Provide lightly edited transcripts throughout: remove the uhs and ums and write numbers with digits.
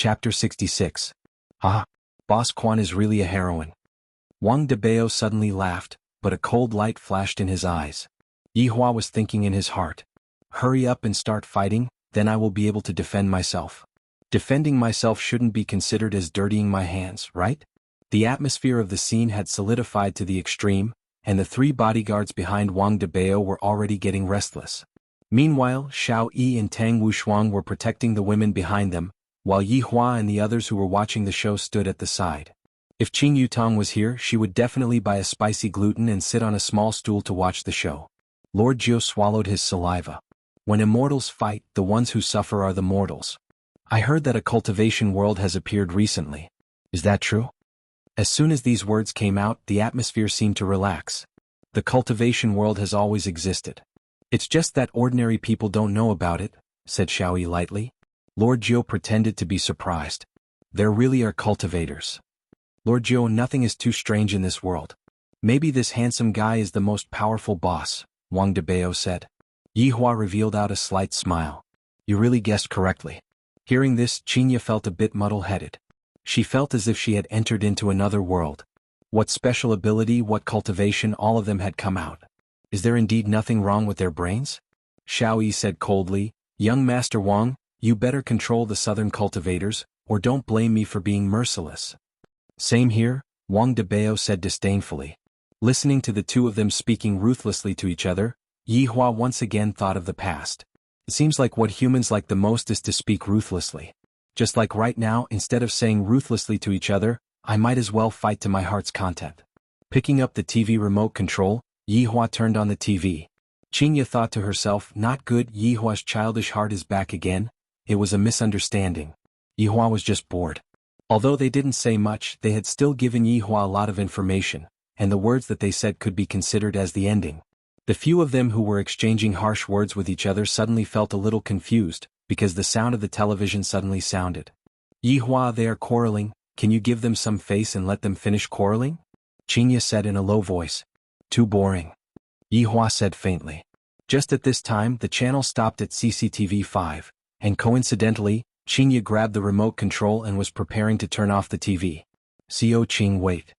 Chapter 66. Ah, Boss Quan is really a heroine. Wang Debao suddenly laughed, but a cold light flashed in his eyes. Yihua was thinking in his heart. Hurry up and start fighting, then I will be able to defend myself. Defending myself shouldn't be considered as dirtying my hands, right? The atmosphere of the scene had solidified to the extreme, and the three bodyguards behind Wang Debao were already getting restless. Meanwhile, Xiao Yi and Tang Wushuang were protecting the women behind them, while Yihua and the others who were watching the show stood at the side. If Qing Yutong was here, she would definitely buy a spicy gluten and sit on a small stool to watch the show. Lord Jiu swallowed his saliva. When immortals fight, the ones who suffer are the mortals. I heard that a cultivation world has appeared recently. Is that true? As soon as these words came out, the atmosphere seemed to relax. The cultivation world has always existed. It's just that ordinary people don't know about it, said Xiaoyi lightly. Lord Jiu pretended to be surprised. There really are cultivators. Lord Jiu, nothing is too strange in this world. Maybe this handsome guy is the most powerful boss, Wang Debao said. Yihua revealed out a slight smile. You really guessed correctly. Hearing this, Qinya felt a bit muddle-headed. She felt as if she had entered into another world. What special ability, what cultivation, all of them had come out. Is there indeed nothing wrong with their brains? Xiaoyi said coldly, Young Master Wang, you better control the southern cultivators, or don't blame me for being merciless. Same here, Wang Debao said disdainfully. Listening to the two of them speaking ruthlessly to each other, Yihua once again thought of the past. It seems like what humans like the most is to speak ruthlessly. Just like right now, instead of saying ruthlessly to each other, I might as well fight to my heart's content. Picking up the TV remote control, Yihua turned on the TV. Qinya thought to herself, not good, Yihua's childish heart is back again. It was a misunderstanding. Yihua was just bored. Although they didn't say much, they had still given Yihua a lot of information, and the words that they said could be considered as the ending. The few of them who were exchanging harsh words with each other suddenly felt a little confused, because the sound of the television suddenly sounded. Yihua, they are quarreling, can you give them some face and let them finish quarreling? Qinya said in a low voice. Too boring. Yihua said faintly. Just at this time, the channel stopped at CCTV 5, and coincidentally, Qinya grabbed the remote control and was preparing to turn off the TV. Co Qing, wait.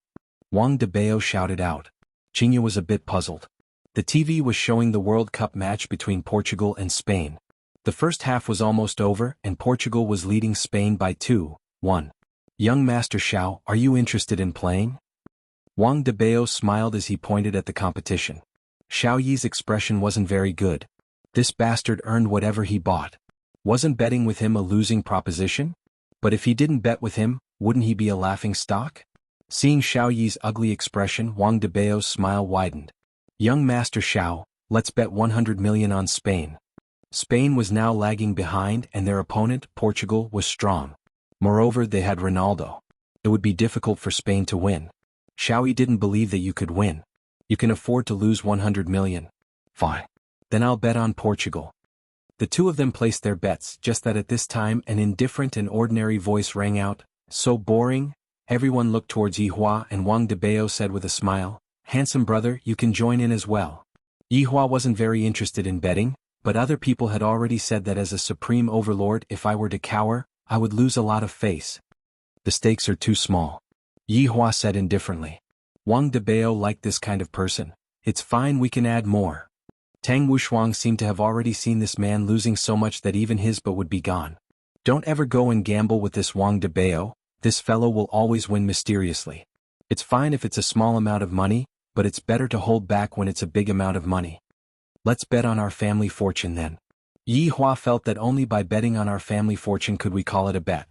Wang Debao shouted out. Qinya was a bit puzzled. The TV was showing the World Cup match between Portugal and Spain. The first half was almost over, and Portugal was leading Spain by 2-1. Young Master Xiao, are you interested in playing? Wang Debao smiled as he pointed at the competition. Xiao Yi's expression wasn't very good. This bastard earned whatever he bought. Wasn't betting with him a losing proposition? But if he didn't bet with him, wouldn't he be a laughing stock? Seeing Xiao Yi's ugly expression, Wang Debao's smile widened. Young Master Xiao, let's bet 100 million on Spain. Spain was now lagging behind, and their opponent, Portugal, was strong. Moreover, they had Ronaldo. It would be difficult for Spain to win. Xiao Yi didn't believe that you could win. You can afford to lose 100 million. Fine. Then I'll bet on Portugal. The two of them placed their bets, just that at this time an indifferent and ordinary voice rang out, so boring. Everyone looked towards Yihua, and Wang Debao said with a smile, handsome brother, you can join in as well. Yihua wasn't very interested in betting, but other people had already said that as a supreme overlord, if I were to cower, I would lose a lot of face. The stakes are too small. Yihua said indifferently. Wang Debao liked this kind of person. It's fine, we can add more. Tang Wushuang seemed to have already seen this man losing so much that even his bet would be gone. Don't ever go and gamble with this Wang Debao, this fellow will always win mysteriously. It's fine if it's a small amount of money, but it's better to hold back when it's a big amount of money. Let's bet on our family fortune then. Yihua felt that only by betting on our family fortune could we call it a bet.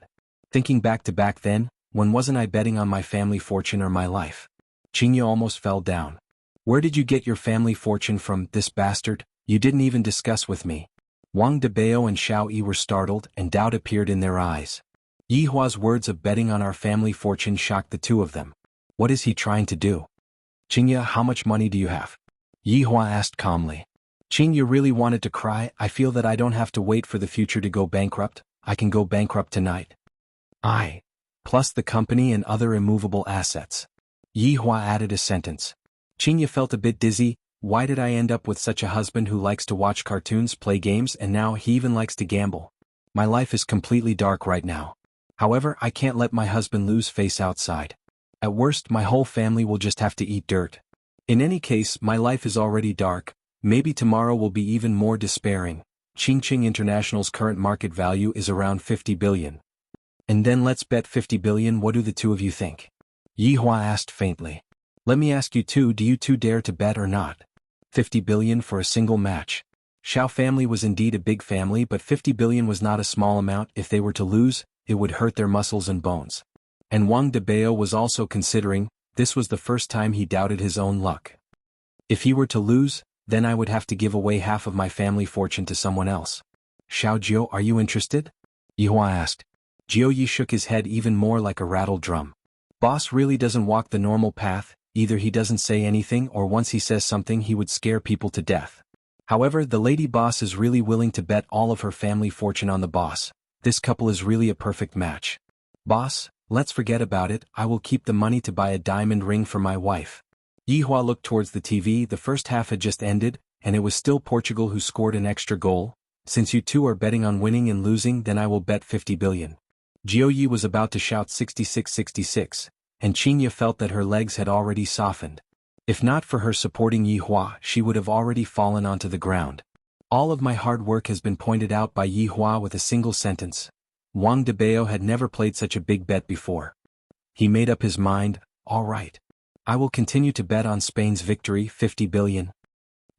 Thinking back then, when wasn't I betting on my family fortune or my life? Qinya almost fell down. Where did you get your family fortune from, this bastard? You didn't even discuss with me. Wang Debao and Xiao Yi were startled, and doubt appeared in their eyes. Yihua's words of betting on our family fortune shocked the two of them. What is he trying to do? Qinya, how much money do you have? Yihua asked calmly. Qinya really wanted to cry. I feel that I don't have to wait for the future to go bankrupt. I can go bankrupt tonight. Plus the company and other immovable assets. Yihua added a sentence. Qinya felt a bit dizzy. Why did I end up with such a husband who likes to watch cartoons, play games, and now he even likes to gamble? My life is completely dark right now. However, I can't let my husband lose face outside. At worst, my whole family will just have to eat dirt. In any case, my life is already dark. Maybe tomorrow will be even more despairing. Qingqing International's current market value is around 50 billion. And then let's bet 50 billion. What do the two of you think? Yihua asked faintly. Let me ask you too, do you two dare to bet or not? 50 billion for a single match. Xiao family was indeed a big family, but 50 billion was not a small amount. If they were to lose, it would hurt their muscles and bones. And Wang Debao was also considering. This was the first time he doubted his own luck. If he were to lose, then I would have to give away half of my family fortune to someone else. Xiao Jiu, are you interested? Yihua asked. Jiu Yi shook his head even more like a rattled drum. Boss really doesn't walk the normal path. Either he doesn't say anything, or once he says something he would scare people to death. However, the lady boss is really willing to bet all of her family fortune on the boss. This couple is really a perfect match. Boss, let's forget about it. I will keep the money to buy a diamond ring for my wife. Yihua looked towards the TV. The first half had just ended, and it was still Portugal who scored an extra goal. Since you two are betting on winning and losing, then I will bet 50 billion. Jiu Yi was about to shout 66-66, and Xianxia felt that her legs had already softened. If not for her supporting Yihua, she would have already fallen onto the ground. All of my hard work has been pointed out by Yihua with a single sentence. Wang Debao had never played such a big bet before. He made up his mind, all right. I will continue to bet on Spain's victory, 50 billion.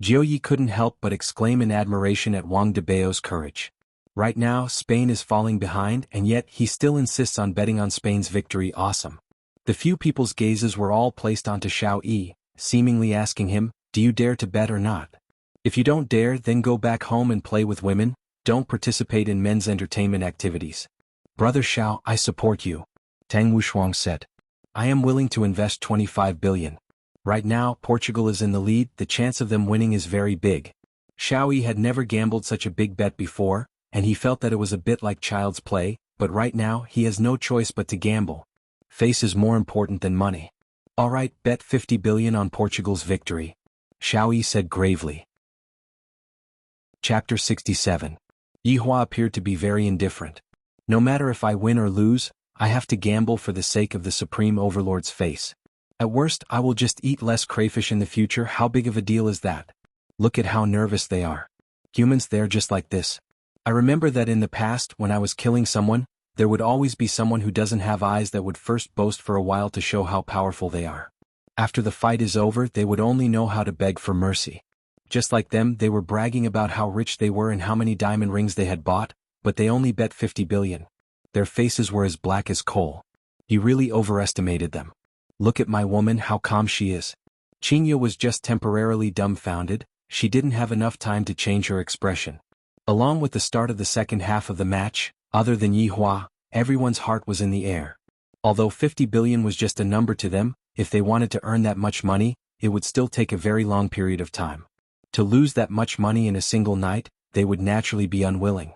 Jiu Yi couldn't help but exclaim in admiration at Wang Debao's courage. Right now, Spain is falling behind, and yet he still insists on betting on Spain's victory. Awesome. The few people's gazes were all placed onto Xiao Yi, seemingly asking him, do you dare to bet or not? If you don't dare, then go back home and play with women. Don't participate in men's entertainment activities. Brother Xiao, I support you. Tang Wushuang said. I am willing to invest 25 billion. Right now, Portugal is in the lead. The chance of them winning is very big. Xiao Yi had never gambled such a big bet before, and he felt that it was a bit like child's play, but right now he has no choice but to gamble. Face is more important than money. Alright, bet 50 billion on Portugal's victory. Xiao Yi said gravely. Chapter 67. Yihua appeared to be very indifferent. No matter if I win or lose, I have to gamble for the sake of the Supreme Overlord's face. At worst, I will just eat less crayfish in the future. How big of a deal is that? Look at how nervous they are. Humans, they're just like this. I remember that in the past, when I was killing someone, there would always be someone who doesn't have eyes that would first boast for a while to show how powerful they are. After the fight is over, they would only know how to beg for mercy. Just like them, they were bragging about how rich they were and how many diamond rings they had bought, but they only bet 50 billion. Their faces were as black as coal. He really overestimated them. Look at my woman, how calm she is. Xianxia was just temporarily dumbfounded. She didn't have enough time to change her expression. Along with the start of the second half of the match, other than Yihua, everyone's heart was in the air. Although 50 billion was just a number to them, if they wanted to earn that much money, it would still take a very long period of time. To lose that much money in a single night, they would naturally be unwilling.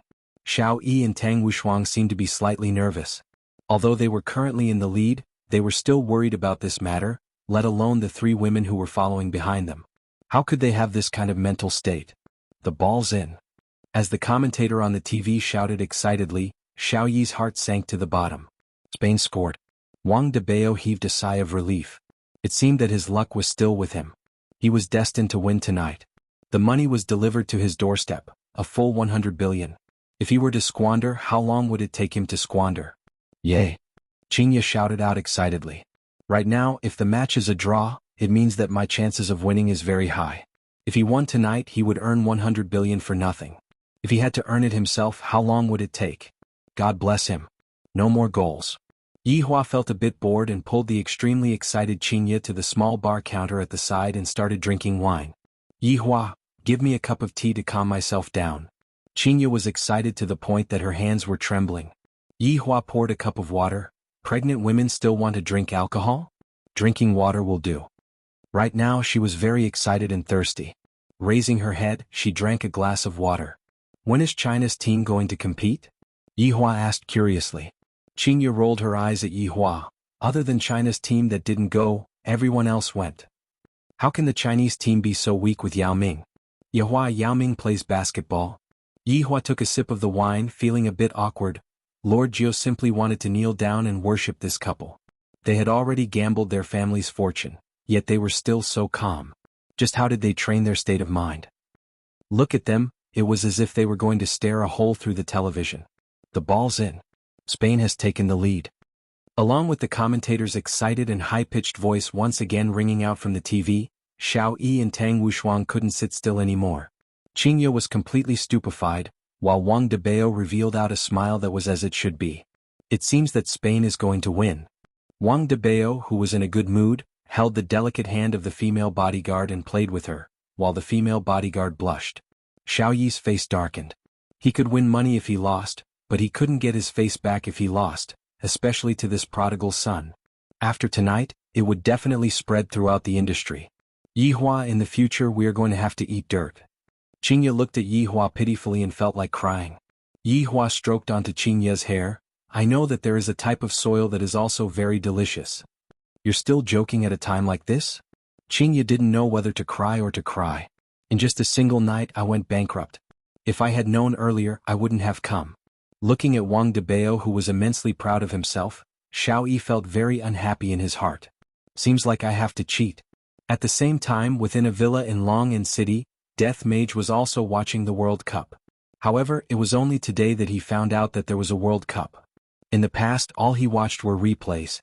Xiao Yi and Tang Wushuang seemed to be slightly nervous. Although they were currently in the lead, they were still worried about this matter, let alone the three women who were following behind them. How could they have this kind of mental state? The ball's in. As the commentator on the TV shouted excitedly, Xiao Yi's heart sank to the bottom. Spain scored. Wang Debao heaved a sigh of relief. It seemed that his luck was still with him. He was destined to win tonight. The money was delivered to his doorstep, a full 100 billion. If he were to squander, how long would it take him to squander? Yay! Xianxia shouted out excitedly. Right now, if the match is a draw, it means that my chances of winning is very high. If he won tonight, he would earn 100 billion for nothing. If he had to earn it himself, how long would it take? God bless him. No more goals. Yihua felt a bit bored and pulled the extremely excited Xianxia to the small bar counter at the side and started drinking wine. Yihua, give me a cup of tea to calm myself down. Xianxia was excited to the point that her hands were trembling. Yihua poured a cup of water. Pregnant women still want to drink alcohol? Drinking water will do. Right now she was very excited and thirsty. Raising her head, she drank a glass of water. When is China's team going to compete? Yihua asked curiously. Xianxia rolled her eyes at Yihua. Other than China's team that didn't go, everyone else went. How can the Chinese team be so weak with Yao Ming? Yao Ming plays basketball. Yihua took a sip of the wine, feeling a bit awkward. Lord Jiu simply wanted to kneel down and worship this couple. They had already gambled their family's fortune, yet they were still so calm. Just how did they train their state of mind? Look at them, it was as if they were going to stare a hole through the television. The ball's in. Spain has taken the lead. Along with the commentator's excited and high-pitched voice once again ringing out from the TV, Xiao Yi and Tang Wuxuan couldn't sit still anymore. Qingye was completely stupefied, while Wang Debao revealed out a smile that was as it should be. It seems that Spain is going to win. Wang Debao, who was in a good mood, held the delicate hand of the female bodyguard and played with her, while the female bodyguard blushed. Xiao Yi's face darkened. He could win money if he lost, but he couldn't get his face back if he lost, especially to this prodigal son. After tonight, it would definitely spread throughout the industry. Yihua, in the future we are going to have to eat dirt. Qingye looked at Yihua pitifully and felt like crying. Yihua stroked onto Qingye's hair. I know that there is a type of soil that is also very delicious. You're still joking at a time like this? Qingye didn't know whether to cry or to cry. In just a single night I went bankrupt. If I had known earlier I wouldn't have come. Looking at Wang Debao, who was immensely proud of himself, Xiao Yi felt very unhappy in his heart. Seems like I have to cheat. At the same time, within a villa in Long'an City, Death Mage was also watching the World Cup. However, it was only today that he found out that there was a World Cup. In the past, all he watched were replays.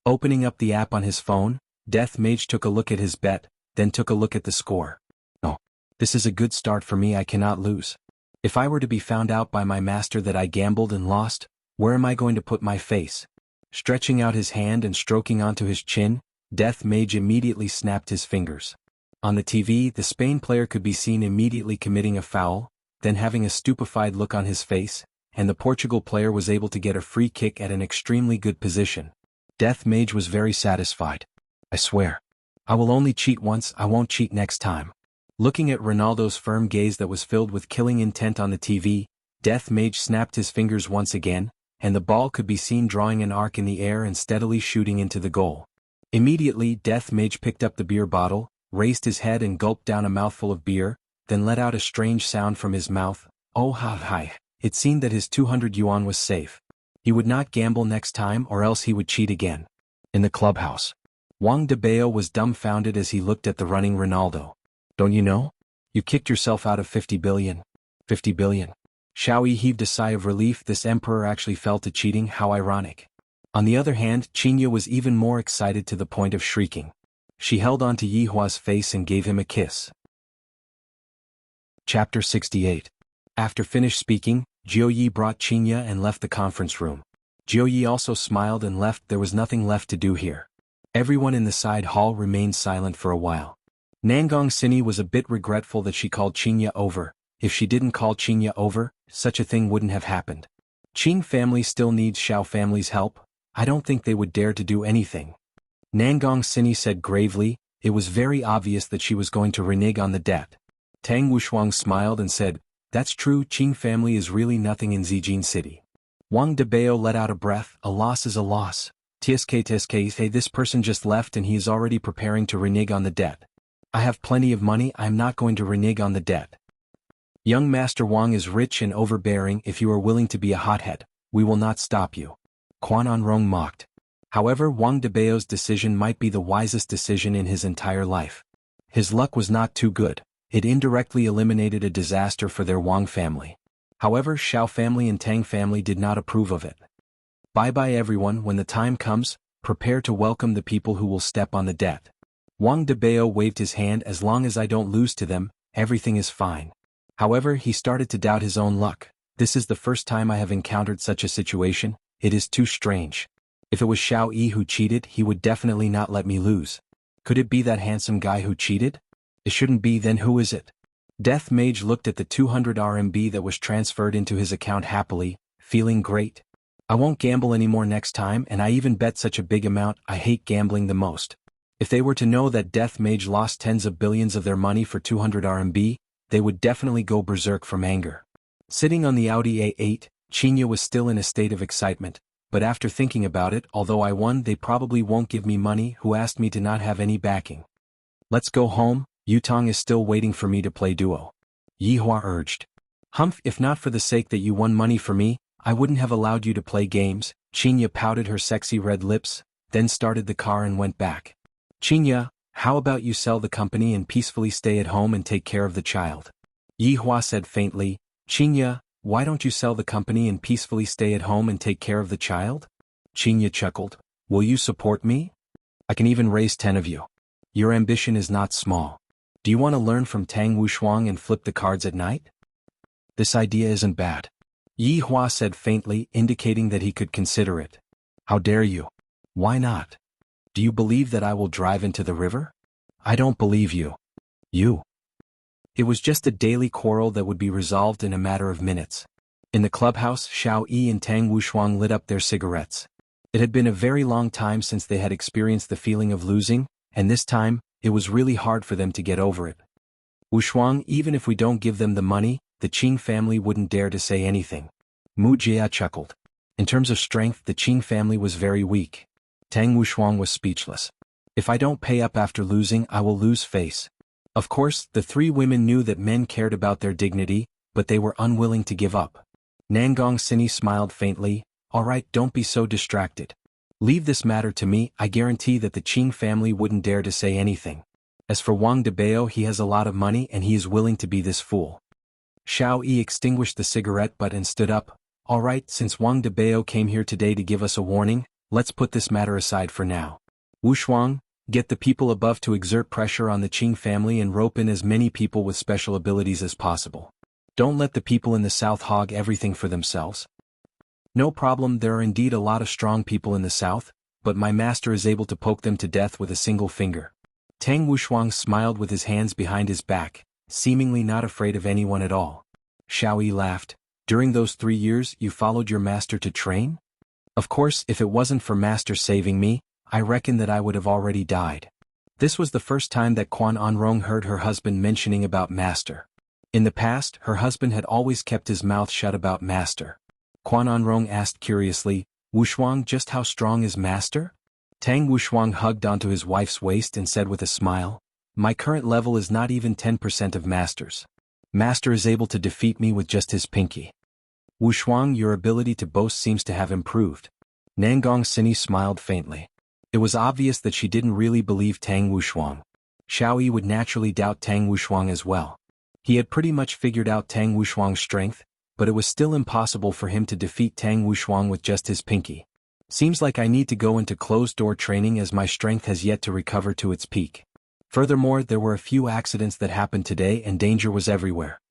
Opening up the app on his phone, Death Mage took a look at his bet, then took a look at the score. Oh, this is a good start for me, I cannot lose. If I were to be found out by my master that I gambled and lost, where am I going to put my face? Stretching out his hand and stroking onto his chin, Death Mage immediately snapped his fingers. On the TV, the Spain player could be seen immediately committing a foul, then having a stupefied look on his face, and the Portugal player was able to get a free kick at an extremely good position. Death Mage was very satisfied. I swear. I will only cheat once, I won't cheat next time. Looking at Ronaldo's firm gaze that was filled with killing intent on the TV, Death Mage snapped his fingers once again, and the ball could be seen drawing an arc in the air and steadily shooting into the goal. Immediately, Death Mage picked up the beer bottle, raised his head and gulped down a mouthful of beer, then let out a strange sound from his mouth. Oh hi. It seemed that his 200 yuan was safe. He would not gamble next time or else he would cheat again. In the clubhouse, Wang Debao was dumbfounded as he looked at the running Ronaldo. Don't you know? You kicked yourself out of 50 billion. 50 billion. Xiao Yi heaved a sigh of relief. This emperor actually fell to cheating, how ironic. On the other hand, Qingye was even more excited to the point of shrieking. She held onto Yihua's face and gave him a kiss. Chapter 68. After finished speaking, Jiu Yi brought Qingye and left the conference room. Jiu Yi also smiled and left. There was nothing left to do here. Everyone in the side hall remained silent for a while. Nangong Sini was a bit regretful that she called Qingye over. If she didn't call Qingye over, such a thing wouldn't have happened. Qing family still needs Xiao family's help. I don't think they would dare to do anything. Nangong Sini said gravely. It was very obvious that she was going to renege on the debt. Tang Wuxuan smiled and said, that's true, Qing family is really nothing in Zijin City. Wang Debao let out a breath. A loss is a loss. Tsk, this person just left and he is already preparing to renege on the debt. I have plenty of money, I'm not going to renege on the debt. Young Master Wang is rich and overbearing. If you are willing to be a hothead, we will not stop you. Quan Anrong mocked. However, Wang Debao's decision might be the wisest decision in his entire life. His luck was not too good. It indirectly eliminated a disaster for their Wang family. However, Xiao family and Tang family did not approve of it. Bye-bye everyone, when the time comes, prepare to welcome the people who will step on the debt. Wang Debao waved his hand. As long as I don't lose to them, everything is fine. However, he started to doubt his own luck. This is the first time I have encountered such a situation. It is too strange. If it was Xiao Yi who cheated, he would definitely not let me lose. Could it be that handsome guy who cheated? It shouldn't be, then who is it? Death Mage looked at the 200 RMB that was transferred into his account happily, feeling great. I won't gamble anymore next time, and I even bet such a big amount. I hate gambling the most. If they were to know that Death Mage lost tens of billions of their money for 200 RMB, they would definitely go berserk from anger. Sitting on the Audi A8, Qingye was still in a state of excitement, but after thinking about it, although I won, they probably won't give me money, who asked me to not have any backing. Let's go home, Yutong is still waiting for me to play duo. Yihua urged. Humph, if not for the sake that you won money for me, I wouldn't have allowed you to play games. Xianxia pouted her sexy red lips, then started the car and went back. Xianxia, how about you sell the company and peacefully stay at home and take care of the child? Yihua said faintly. Xianxia, why don't you sell the company and peacefully stay at home and take care of the child? Xianxia chuckled. Will you support me? I can even raise 10 of you. Your ambition is not small. Do you want to learn from Tang Wuxuang and flip the cards at night? This idea isn't bad. Yihua said faintly, indicating that he could consider it. How dare you? Why not? Do you believe that I will drive into the river? I don't believe you. You. It was just a daily quarrel that would be resolved in a matter of minutes. In the clubhouse, Xiao Yi and Tang Wuxuang lit up their cigarettes. It had been a very long time since they had experienced the feeling of losing, and this time, it was really hard for them to get over it. Wuxuang, even if we don't give them the money, the Qing family wouldn't dare to say anything. Mu Jia chuckled. In terms of strength, the Qing family was very weak. Tang Wuxuang was speechless. If I don't pay up after losing, I will lose face. Of course, the three women knew that men cared about their dignity, but they were unwilling to give up. Nangong Sini smiled faintly. All right, don't be so distracted. Leave this matter to me. I guarantee that the Qing family wouldn't dare to say anything. As for Wang Debao, he has a lot of money and he is willing to be this fool. Xiao Yi extinguished the cigarette butt and stood up. All right, since Wang Debao came here today to give us a warning, let's put this matter aside for now. Wuxuang, get the people above to exert pressure on the Qing family and rope in as many people with special abilities as possible. Don't let the people in the south hog everything for themselves. No problem, there are indeed a lot of strong people in the south, but my master is able to poke them to death with a single finger. Tang Wuxuang smiled with his hands behind his back, seemingly not afraid of anyone at all. Xiao Yi laughed. During those 3 years, you followed your master to train? Of course, if it wasn't for master saving me, I reckon that I would have already died. This was the first time that Quan Anrong heard her husband mentioning about master. In the past, her husband had always kept his mouth shut about master. Quan Anrong asked curiously, Wuxuang, just how strong is master? Tang Wuxuang hugged onto his wife's waist and said with a smile, my current level is not even 10% of master's. Master is able to defeat me with just his pinky. Wuxuang, your ability to boast seems to have improved. Nangong Sini smiled faintly. It was obvious that she didn't really believe Tang Wuxuang. Xiao Yi would naturally doubt Tang Wuxuang as well. He had pretty much figured out Tang Wuxuang's strength, but it was still impossible for him to defeat Tang Wuxuang with just his pinky. Seems like I need to go into closed-door training as my strength has yet to recover to its peak. Furthermore, there were a few accidents that happened today and danger was everywhere.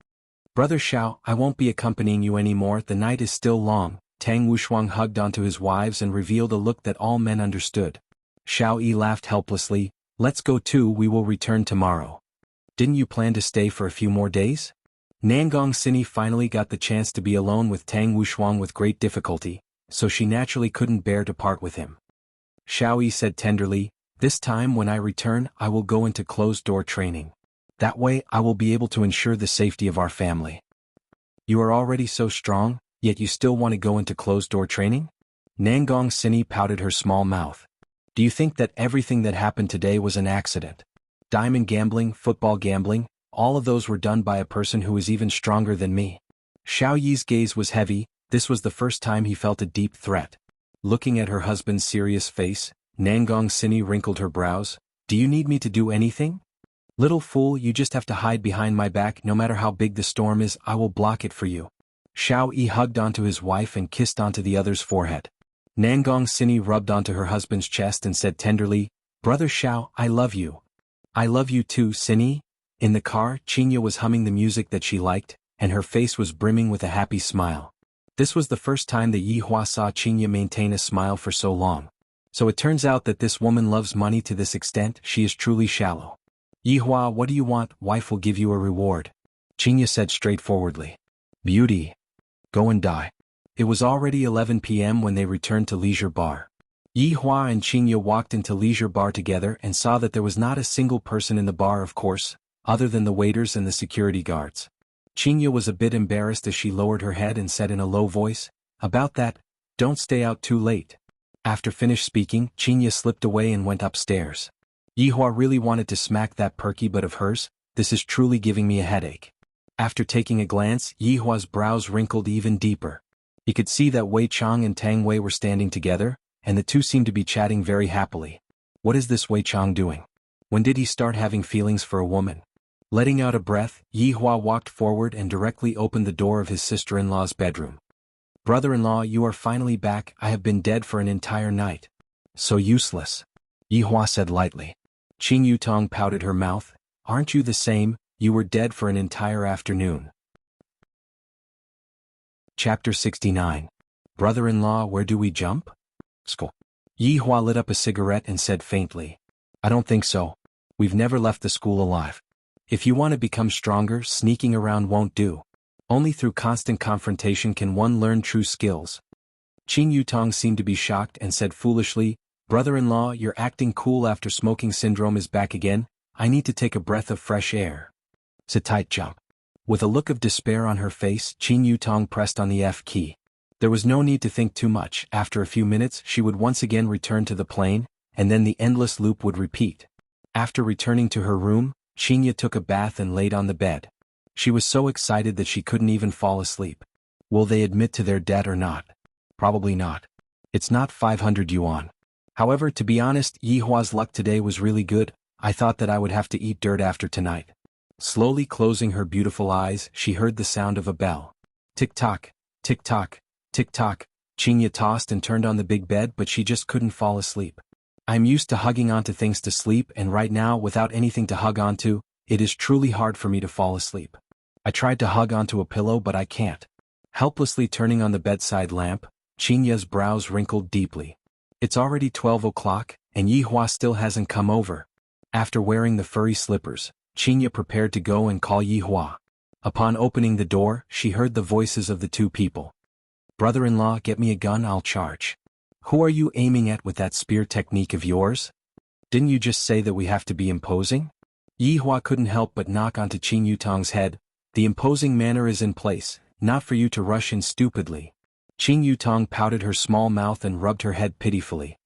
Brother Xiao, I won't be accompanying you anymore, the night is still long. Tang Wuxuang hugged onto his wives and revealed a look that all men understood. Xiao Yi laughed helplessly. Let's go too, we will return tomorrow. Didn't you plan to stay for a few more days? Nangong Sini finally got the chance to be alone with Tang Wuxuang with great difficulty, so she naturally couldn't bear to part with him. Xiao Yi said tenderly, this time when I return, I will go into closed-door training. That way, I will be able to ensure the safety of our family. You are already so strong, yet you still want to go into closed-door training? Nangong Sini pouted her small mouth. Do you think that everything that happened today was an accident? Diamond gambling, football gambling, all of those were done by a person who is even stronger than me. Xiao Yi's gaze was heavy. This was the first time he felt a deep threat. Looking at her husband's serious face, Nangong Sini wrinkled her brows. Do you need me to do anything? Little fool, you just have to hide behind my back. No matter how big the storm is, I will block it for you. Xiao Yi hugged onto his wife and kissed onto the other's forehead. Nangong Sini rubbed onto her husband's chest and said tenderly, Brother Xiao, I love you. I love you too, Sini. In the car, Xianxia was humming the music that she liked, and her face was brimming with a happy smile. This was the first time that Yihua saw Xianxia maintain a smile for so long. So it turns out that this woman loves money to this extent. She is truly shallow. Yihua, what do you want? Wife will give you a reward. Xianxia said straightforwardly. Beauty. Go and die. It was already 11 p.m. when they returned to Leisure Bar. Yihua and Xianxia walked into Leisure Bar together and saw that there was not a single person in the bar, of course, other than the waiters and the security guards. Xianxia was a bit embarrassed as she lowered her head and said in a low voice, About that, don't stay out too late. After finished speaking, Xianxia slipped away and went upstairs. Yihua really wanted to smack that perky butt of hers. This is truly giving me a headache. After taking a glance, Yihua's brows wrinkled even deeper. He could see that Wei Chang and Tang Wei were standing together, and the two seemed to be chatting very happily. What is this Wei Chang doing? When did he start having feelings for a woman? Letting out a breath, Yi Hua walked forward and directly opened the door of his sister-in-law's bedroom. Brother-in-law, you are finally back. I have been dead for an entire night. So useless. Yi Hua said lightly. Qing Yutong pouted her mouth. Aren't you the same? You were dead for an entire afternoon. Chapter 69. Brother-in-law, where do we jump? Skull. Yi Hua lit up a cigarette and said faintly. I don't think so. We've never left the school alive. If you want to become stronger, sneaking around won't do. Only through constant confrontation can one learn true skills. Qing Yutong seemed to be shocked and said foolishly, Brother-in-law, your acting cool after smoking syndrome is back again. I need to take a breath of fresh air. It's a tight jump. With a look of despair on her face, Qing Yutong pressed on the F key. There was no need to think too much. After a few minutes, she would once again return to the plane, and then the endless loop would repeat. After returning to her room, Xianxia took a bath and laid on the bed. She was so excited that she couldn't even fall asleep. Will they admit to their debt or not? Probably not. It's not 500 yuan. However, to be honest, Yi Hua's luck today was really good. I thought that I would have to eat dirt after tonight. Slowly closing her beautiful eyes, she heard the sound of a bell. Tick-tock, tick-tock, tick-tock. Xianxia tossed and turned on the big bed, but she just couldn't fall asleep. I'm used to hugging onto things to sleep, and right now, without anything to hug onto, it is truly hard for me to fall asleep. I tried to hug onto a pillow, but I can't. Helplessly turning on the bedside lamp, Xianxia's brows wrinkled deeply. It's already 12 o'clock, and Yi Hua still hasn't come over. After wearing the furry slippers, Xianxia prepared to go and call Yi Hua. Upon opening the door, she heard the voices of the two people. Brother-in-law, get me a gun, I'll charge. Who are you aiming at with that spear technique of yours? Didn't you just say that we have to be imposing? Yi Hua couldn't help but knock onto Qing Yutong's head. The imposing manner is in place, not for you to rush in stupidly. Qing Yutong pouted her small mouth and rubbed her head pitifully.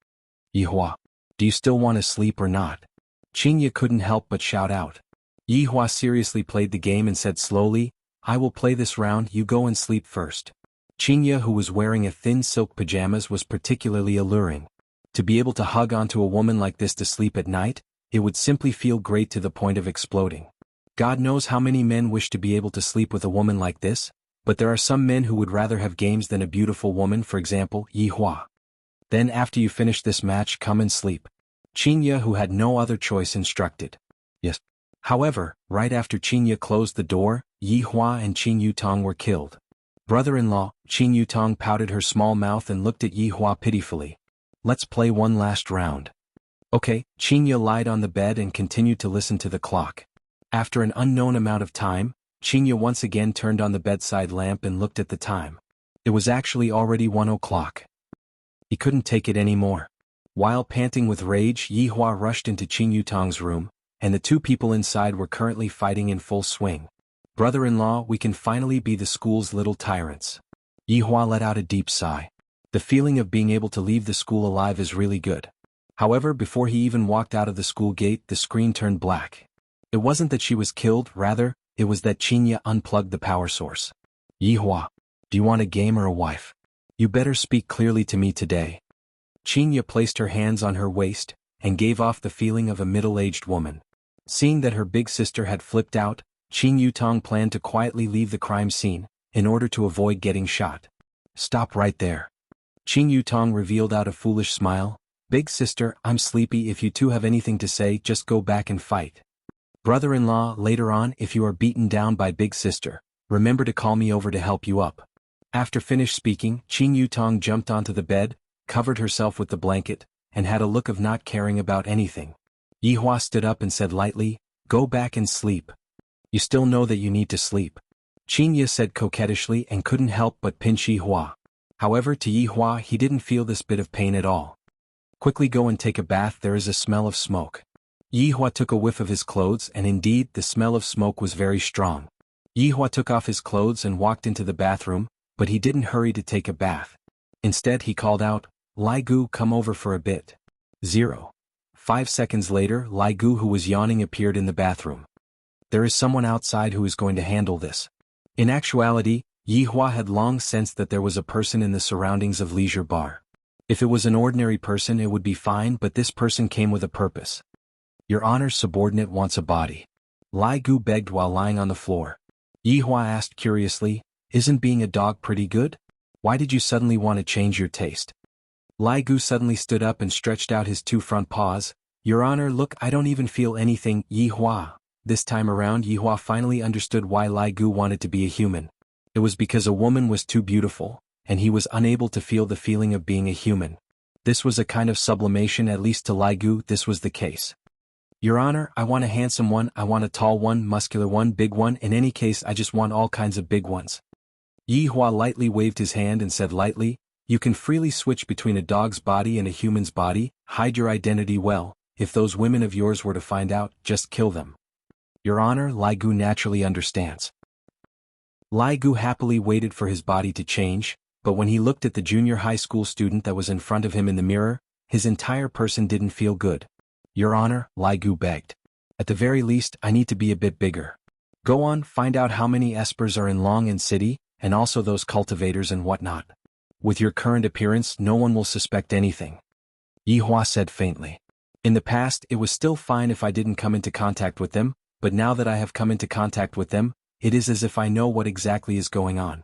Yi Hua, do you still want to sleep or not? Xianxia couldn't help but shout out. Yi Hua seriously played the game and said slowly, I will play this round, you go and sleep first. Xianxia, who was wearing a thin silk pajamas, was particularly alluring. To be able to hug onto a woman like this to sleep at night, it would simply feel great to the point of exploding. God knows how many men wish to be able to sleep with a woman like this, but there are some men who would rather have games than a beautiful woman, for example, Yi Hua. Then after you finish this match, come and sleep. Xianxia, who had no other choice, instructed. Yes. However, right after Xianxia closed the door, Yi Hua and Qing Yutong were killed. Brother-in-law, Qing Yutong pouted her small mouth and looked at Yi Hua pitifully. Let's play one last round. Okay, Xianxia lied on the bed and continued to listen to the clock. After an unknown amount of time, Xianxia once again turned on the bedside lamp and looked at the time. It was actually already 1 o'clock. He couldn't take it anymore. While panting with rage, Yi Hua rushed into Qing Yutong's room, and the two people inside were currently fighting in full swing. Brother-in-law, we can finally be the school's little tyrants. Yi Hua let out a deep sigh. The feeling of being able to leave the school alive is really good. However, before he even walked out of the school gate, the screen turned black. It wasn't that she was killed, rather, it was that Xianxia unplugged the power source. Yi Hua, do you want a game or a wife? You better speak clearly to me today. Xianxia placed her hands on her waist, and gave off the feeling of a middle-aged woman. Seeing that her big sister had flipped out, Qing Yutong planned to quietly leave the crime scene, in order to avoid getting shot. Stop right there. Qing Yutong revealed out a foolish smile. Big sister, I'm sleepy. If you two have anything to say, just go back and fight. Brother-in-law, later on, if you are beaten down by big sister, remember to call me over to help you up. After finished speaking, Qing Yutong jumped onto the bed, covered herself with the blanket, and had a look of not caring about anything. Yi Hua stood up and said lightly, go back and sleep. You still know that you need to sleep. Xianxia said coquettishly and couldn't help but pinch Yi Hua. However, to Yi Hua, he didn't feel this bit of pain at all. Quickly go and take a bath, there is a smell of smoke. Yi Hua took a whiff of his clothes, and indeed, the smell of smoke was very strong. Yi Hua took off his clothes and walked into the bathroom, but he didn't hurry to take a bath. Instead, he called out, Lai Gu, come over for a bit. 5 seconds later, Lai Gu, who was yawning, appeared in the bathroom. There is someone outside who is going to handle this. In actuality, Yihua had long sensed that there was a person in the surroundings of Leisure Bar. If it was an ordinary person it would be fine, but this person came with a purpose. Your Honor's subordinate wants a body. Lai Gu begged while lying on the floor. Yihua asked curiously, isn't being a dog pretty good? Why did you suddenly want to change your taste? Lai Gu suddenly stood up and stretched out his two front paws. Your Honor, look, I don't even feel anything, Yihua. This time around Yihua finally understood why Lai Gu wanted to be a human. It was because a woman was too beautiful, and he was unable to feel the feeling of being a human. This was a kind of sublimation, at least to Lai Gu this was the case. Your Honor, I want a handsome one, I want a tall one, muscular one, big one, in any case I just want all kinds of big ones. Yihua lightly waved his hand and said lightly, you can freely switch between a dog's body and a human's body, hide your identity well, if those women of yours were to find out, just kill them. Your Honor, Lai Gu naturally understands. Lai Gu happily waited for his body to change, but when he looked at the junior high school student that was in front of him in the mirror, his entire person didn't feel good. Your Honor, Lai Gu begged. At the very least, I need to be a bit bigger. Go on, find out how many espers are in Long'an City, and also those cultivators and whatnot. With your current appearance, no one will suspect anything. Yihua said faintly. In the past, it was still fine if I didn't come into contact with them, but now that I have come into contact with them, it is as if I know what exactly is going on.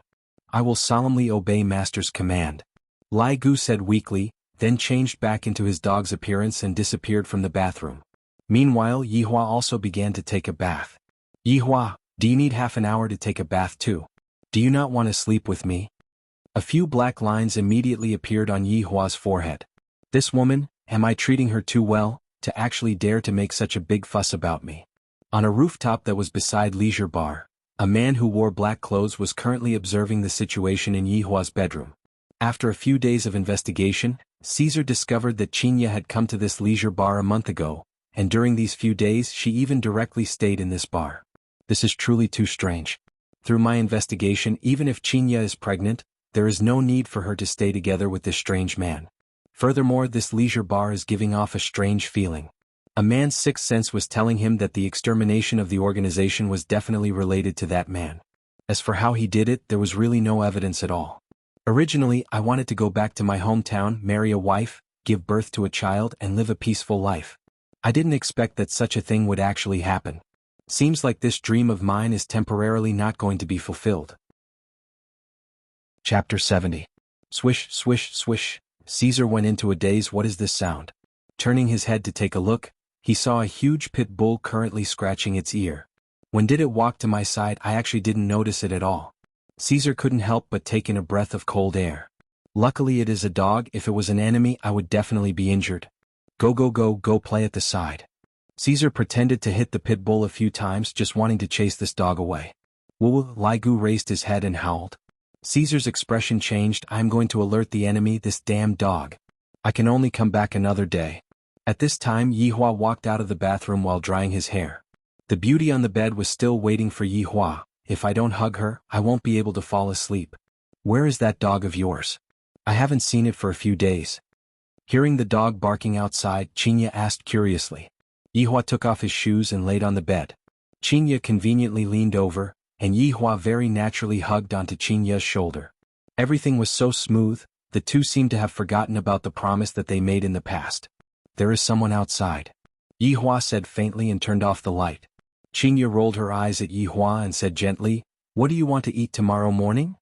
I will solemnly obey Master's command. Lai Gu said weakly, then changed back into his dog's appearance and disappeared from the bathroom. Meanwhile, Yihua also began to take a bath. Yihua, do you need half an hour to take a bath too? Do you not want to sleep with me? A few black lines immediately appeared on Yihua's forehead. This woman, am I treating her too well, to actually dare to make such a big fuss about me? On a rooftop that was beside Leisure Bar, a man who wore black clothes was currently observing the situation in Yihua's bedroom. After a few days of investigation, Caesar discovered that Xianxia had come to this Leisure Bar a month ago, and during these few days she even directly stayed in this bar. This is truly too strange. Through my investigation, even if Xianxia is pregnant, there is no need for her to stay together with this strange man. Furthermore, this Leisure Bar is giving off a strange feeling. A man's sixth sense was telling him that the extermination of the organization was definitely related to that man. As for how he did it, there was really no evidence at all. Originally, I wanted to go back to my hometown, marry a wife, give birth to a child, and live a peaceful life. I didn't expect that such a thing would actually happen. Seems like this dream of mine is temporarily not going to be fulfilled. Chapter 70. Swish, swish, swish. Caesar went into a daze. What is this sound? Turning his head to take a look, he saw a huge pit bull currently scratching its ear. When did it walk to my side? I actually didn't notice it at all. Caesar couldn't help but take in a breath of cold air. Luckily it is a dog. If it was an enemy, I would definitely be injured. Go go go, go play at the side. Caesar pretended to hit the pit bull a few times, just wanting to chase this dog away. Woo! Lai Gu raised his head and howled. Caesar's expression changed. I am going to alert the enemy, this damn dog. I can only come back another day. At this time Yihua walked out of the bathroom while drying his hair. The beauty on the bed was still waiting for Yihua. If I don't hug her, I won't be able to fall asleep. Where is that dog of yours? I haven't seen it for a few days. Hearing the dog barking outside, Xianxia asked curiously. Yihua took off his shoes and laid on the bed. Xianxia conveniently leaned over, and Yihua very naturally hugged onto Xianxia's shoulder. Everything was so smooth, the two seemed to have forgotten about the promise that they made in the past. There is someone outside. Yihua said faintly and turned off the light. Xianxia rolled her eyes at Yihua and said gently, what do you want to eat tomorrow morning?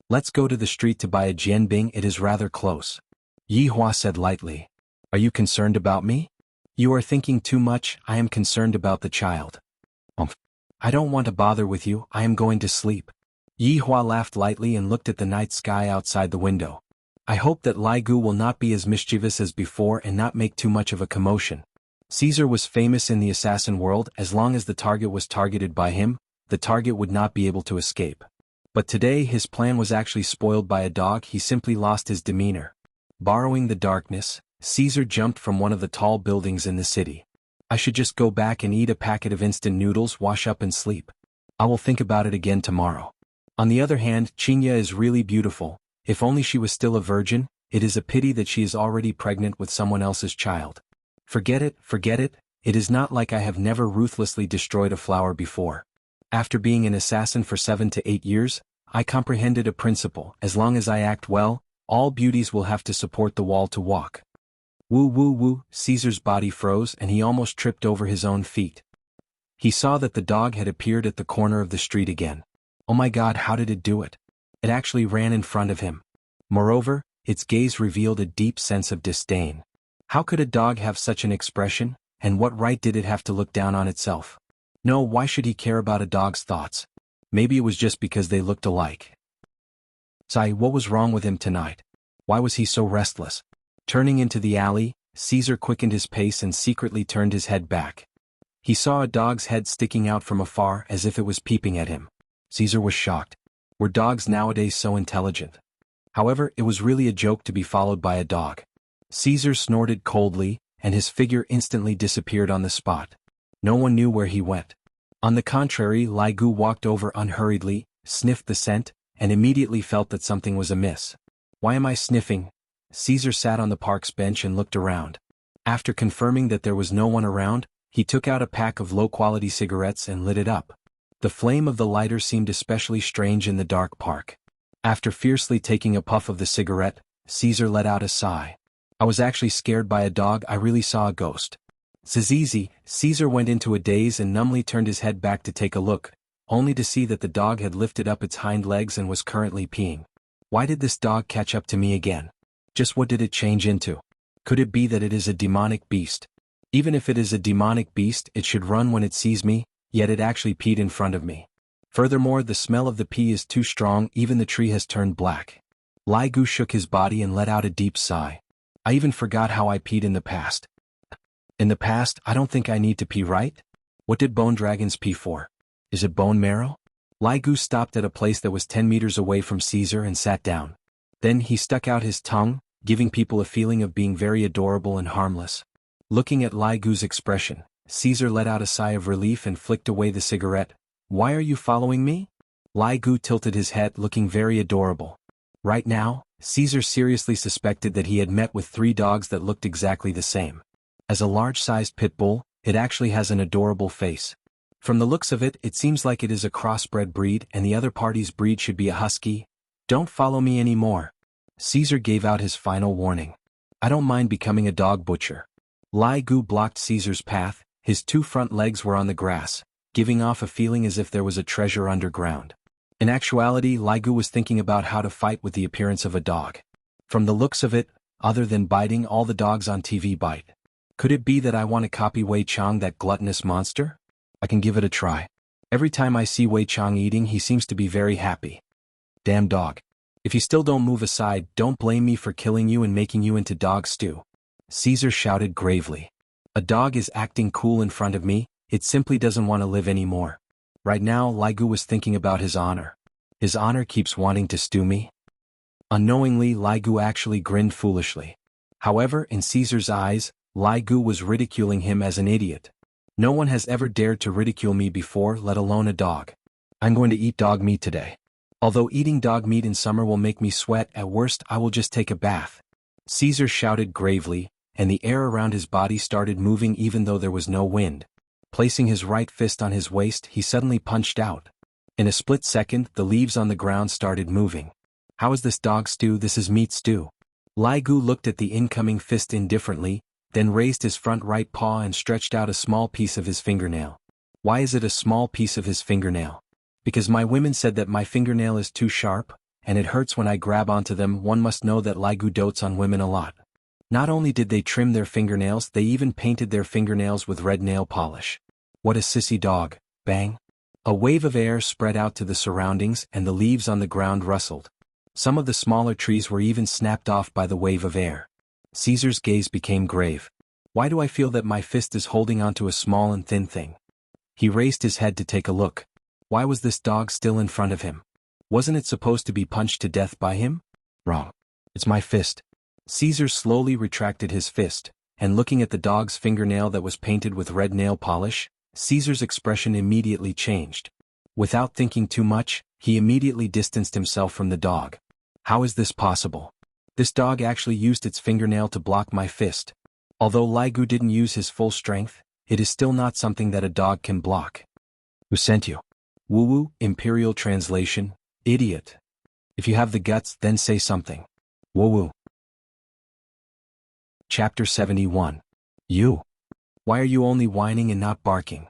Let's go to the street to buy a jianbing, it is rather close. Yihua said lightly. Are you concerned about me? You are thinking too much. I am concerned about the child. I don't want to bother with you, I am going to sleep. Yihua laughed lightly and looked at the night sky outside the window. I hope that Lai Gu will not be as mischievous as before and not make too much of a commotion. Caesar was famous in the assassin world. As long as the target was targeted by him, the target would not be able to escape. But today his plan was actually spoiled by a dog. He simply lost his demeanor. Borrowing the darkness, Caesar jumped from one of the tall buildings in the city. I should just go back and eat a packet of instant noodles, wash up and sleep. I will think about it again tomorrow. On the other hand, Xianxia is really beautiful. If only she was still a virgin. It is a pity that she is already pregnant with someone else's child. Forget it, forget it. It is not like I have never ruthlessly destroyed a flower before. After being an assassin for 7 to 8 years, I comprehended a principle: as long as I act well, all beauties will have to support the wall to walk. Woo woo woo, Caesar's body froze and he almost tripped over his own feet. He saw that the dog had appeared at the corner of the street again. Oh my God, how did it do it? It actually ran in front of him. Moreover, its gaze revealed a deep sense of disdain. How could a dog have such an expression, and what right did it have to look down on itself? No, why should he care about a dog's thoughts? Maybe it was just because they looked alike. Sigh, what was wrong with him tonight? Why was he so restless? Turning into the alley, Caesar quickened his pace and secretly turned his head back. He saw a dog's head sticking out from afar as if it was peeping at him. Caesar was shocked. Were dogs nowadays so intelligent? However, it was really a joke to be followed by a dog. Caesar snorted coldly, and his figure instantly disappeared on the spot. No one knew where he went. On the contrary, Ligu walked over unhurriedly, sniffed the scent, and immediately felt that something was amiss. Why am I sniffing? Caesar sat on the park's bench and looked around. After confirming that there was no one around, he took out a pack of low-quality cigarettes and lit it up. The flame of the lighter seemed especially strange in the dark park. After fiercely taking a puff of the cigarette, Caesar let out a sigh. I was actually scared by a dog. I really saw a ghost. Zizizi, Caesar went into a daze and numbly turned his head back to take a look, only to see that the dog had lifted up its hind legs and was currently peeing. Why did this dog catch up to me again? Just what did it change into? Could it be that it is a demonic beast? Even if it is a demonic beast, it should run when it sees me, yet it actually peed in front of me. Furthermore, the smell of the pee is too strong, even the tree has turned black. Ligu shook his body and let out a deep sigh. I even forgot how I peed in the past. In the past, I don't think I need to pee, right? What did bone dragons pee for? Is it bone marrow? Ligu stopped at a place that was 10 meters away from Caesar and sat down. Then he stuck out his tongue, giving people a feeling of being very adorable and harmless. Looking at Ligu's expression, Caesar let out a sigh of relief and flicked away the cigarette. Why are you following me? Ligu tilted his head, looking very adorable. Right now, Caesar seriously suspected that he had met with 3 dogs that looked exactly the same. As a large-sized pit bull, it actually has an adorable face. From the looks of it, it seems like it is a crossbred breed and the other party's breed should be a husky. Don't follow me anymore. Caesar gave out his final warning. I don't mind becoming a dog butcher. Ligu blocked Caesar's path, his 2 front legs were on the grass, giving off a feeling as if there was a treasure underground. In actuality, Ligu was thinking about how to fight with the appearance of a dog. From the looks of it, other than biting, all the dogs on TV bite. Could it be that I want to copy Wei Chang, that gluttonous monster? I can give it a try. Every time I see Wei Chang eating, he seems to be very happy. Damn dog. If you still don't move aside, don't blame me for killing you and making you into dog stew. Caesar shouted gravely. A dog is acting cool in front of me, it simply doesn't want to live anymore. Right now, Ligu was thinking about his honor. His honor keeps wanting to stew me? Unknowingly, Ligu actually grinned foolishly. However, in Caesar's eyes, Ligu was ridiculing him as an idiot. No one has ever dared to ridicule me before, let alone a dog. I'm going to eat dog meat today. Although eating dog meat in summer will make me sweat, at worst I will just take a bath. Caesar shouted gravely, and the air around his body started moving even though there was no wind. Placing his right fist on his waist, he suddenly punched out. In a split second, the leaves on the ground started moving. How is this dog stew? This is meat stew. Ligu looked at the incoming fist indifferently, then raised his front right paw and stretched out a small piece of his fingernail. Why is it a small piece of his fingernail? Because my women said that my fingernail is too sharp, and it hurts when I grab onto them. One must know that Ligu dotes on women a lot. Not only did they trim their fingernails, they even painted their fingernails with red nail polish. What a sissy dog, bang. A wave of air spread out to the surroundings and the leaves on the ground rustled. Some of the smaller trees were even snapped off by the wave of air. Caesar's gaze became grave. Why do I feel that my fist is holding onto a small and thin thing? He raised his head to take a look. Why was this dog still in front of him? Wasn't it supposed to be punched to death by him? Wrong. It's my fist. Caesar slowly retracted his fist, and looking at the dog's fingernail that was painted with red nail polish, Caesar's expression immediately changed. Without thinking too much, he immediately distanced himself from the dog. How is this possible? This dog actually used its fingernail to block my fist. Although Ligu didn't use his full strength, it is still not something that a dog can block. Who sent you? Woo-woo, Imperial Translation, Idiot. If you have the guts, then say something. Woo-woo. Chapter 71. You. Why are you only whining and not barking?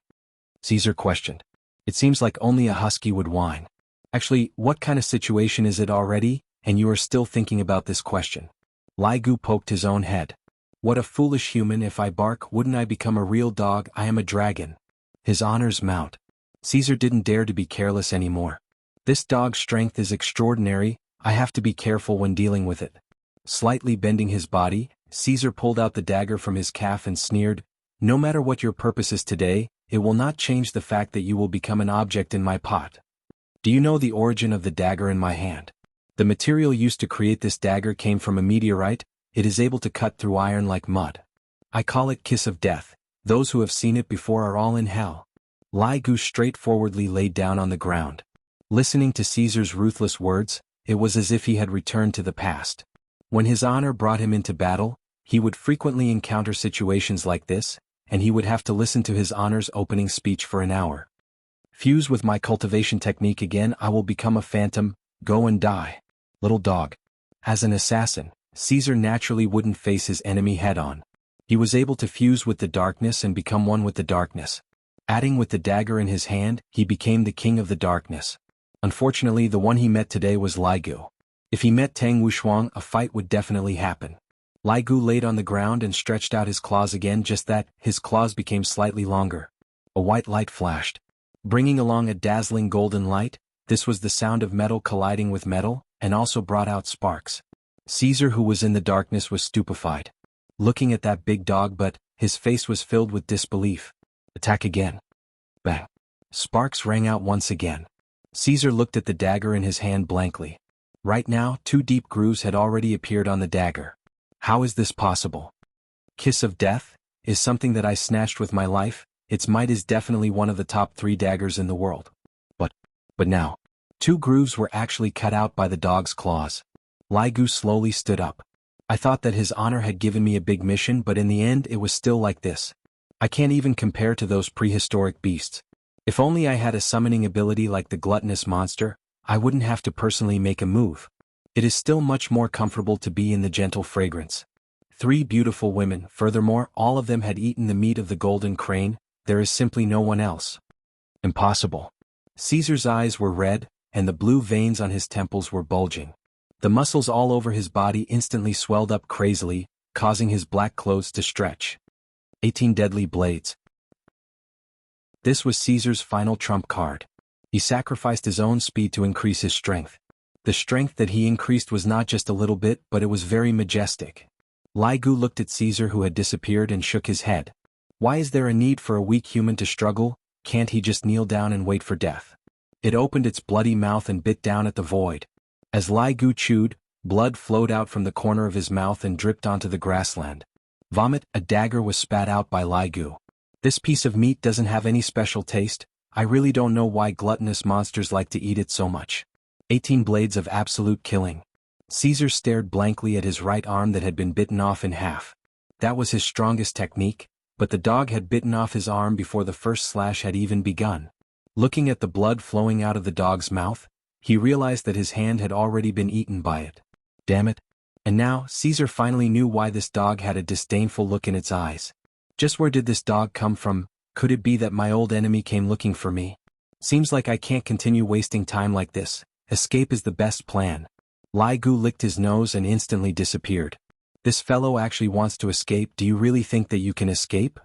Caesar questioned. It seems like only a husky would whine. Actually, what kind of situation is it already, and you are still thinking about this question? Ligu poked his own head. What a foolish human. If I bark, wouldn't I become a real dog? I am a dragon. His honor's mount. Caesar didn't dare to be careless anymore. This dog's strength is extraordinary, I have to be careful when dealing with it. Slightly bending his body, Caesar pulled out the dagger from his calf and sneered, no matter what your purpose is today, it will not change the fact that you will become an object in my pot. Do you know the origin of the dagger in my hand? The material used to create this dagger came from a meteorite, it is able to cut through iron like mud. I call it Kiss of Death, those who have seen it before are all in hell. Ligu straightforwardly laid down on the ground. Listening to Caesar's ruthless words, it was as if he had returned to the past. When his honor brought him into battle, he would frequently encounter situations like this, and he would have to listen to his honor's opening speech for an hour. Fuse with my cultivation technique again, I will become a phantom, go and die. Little dog. As an assassin, Caesar naturally wouldn't face his enemy head-on. He was able to fuse with the darkness and become one with the darkness. Adding with the dagger in his hand, he became the king of the darkness. Unfortunately, the one he met today was Ligu. If he met Tang Wuxuang, a fight would definitely happen. Ligu laid on the ground and stretched out his claws again, just that, his claws became slightly longer. A white light flashed. Bringing along a dazzling golden light, this was the sound of metal colliding with metal, and also brought out sparks. Caesar, who was in the darkness, was stupefied. Looking at that big dog, but his face was filled with disbelief. Attack again. Bang. Sparks rang out once again. Caesar looked at the dagger in his hand blankly. Right now, 2 deep grooves had already appeared on the dagger. How is this possible? Kiss of Death is something that I snatched with my life, its might is definitely one of the top 3 daggers in the world. But now, 2 grooves were actually cut out by the dog's claws. Ligu slowly stood up. I thought that his honor had given me a big mission, but in the end it was still like this. I can't even compare to those prehistoric beasts. If only I had a summoning ability like the gluttonous monster, I wouldn't have to personally make a move. It is still much more comfortable to be in the gentle fragrance. 3 beautiful women, furthermore, all of them had eaten the meat of the golden crane, there is simply no one else. Impossible. Caesar's eyes were red, and the blue veins on his temples were bulging. The muscles all over his body instantly swelled up crazily, causing his black clothes to stretch. 18 deadly blades. This was Caesar's final trump card. He sacrificed his own speed to increase his strength. The strength that he increased was not just a little bit, but it was very majestic. Ligu looked at Caesar, who had disappeared, and shook his head. Why is there a need for a weak human to struggle? Can't he just kneel down and wait for death? It opened its bloody mouth and bit down at the void. As Ligu chewed, blood flowed out from the corner of his mouth and dripped onto the grassland. Vomit, a dagger was spat out by Ligu. This piece of meat doesn't have any special taste, I really don't know why gluttonous monsters like to eat it so much. 18 blades of absolute killing. Caesar stared blankly at his right arm that had been bitten off in half. That was his strongest technique, but the dog had bitten off his arm before the first slash had even begun. Looking at the blood flowing out of the dog's mouth, he realized that his hand had already been eaten by it. Damn it. And now, Caesar finally knew why this dog had a disdainful look in its eyes. Just where did this dog come from? Could it be that my old enemy came looking for me? Seems like I can't continue wasting time like this. Escape is the best plan. Ligu licked his nose and instantly disappeared. This fellow actually wants to escape. Do you really think that you can escape?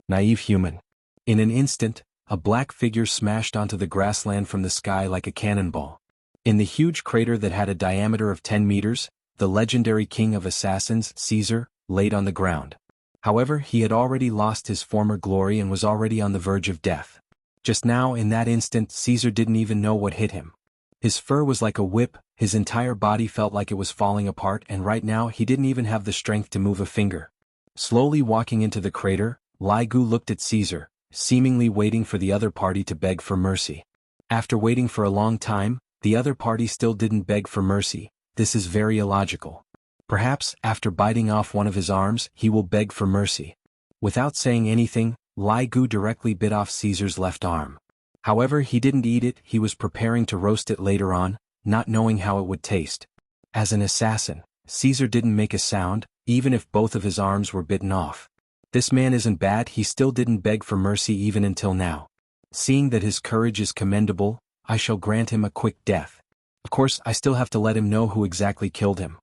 Naive human. In an instant, a black figure smashed onto the grassland from the sky like a cannonball. In the huge crater that had a diameter of 10 meters, the legendary king of assassins, Caesar, laid on the ground. However, he had already lost his former glory and was already on the verge of death. Just now, in that instant, Caesar didn't even know what hit him. His fur was like a whip, his entire body felt like it was falling apart, and right now he didn't even have the strength to move a finger. Slowly walking into the crater, Ligu looked at Caesar, seemingly waiting for the other party to beg for mercy. After waiting for a long time, the other party still didn't beg for mercy. This is very illogical. Perhaps, after biting off one of his arms, he will beg for mercy. Without saying anything, Ligu directly bit off Caesar's left arm. However, he didn't eat it, he was preparing to roast it later on. not knowing how it would taste. As an assassin, Caesar didn't make a sound, even if both of his arms were bitten off. This man isn't bad, he still didn't beg for mercy even until now. Seeing that his courage is commendable, I shall grant him a quick death. Of course, I still have to let him know who exactly killed him.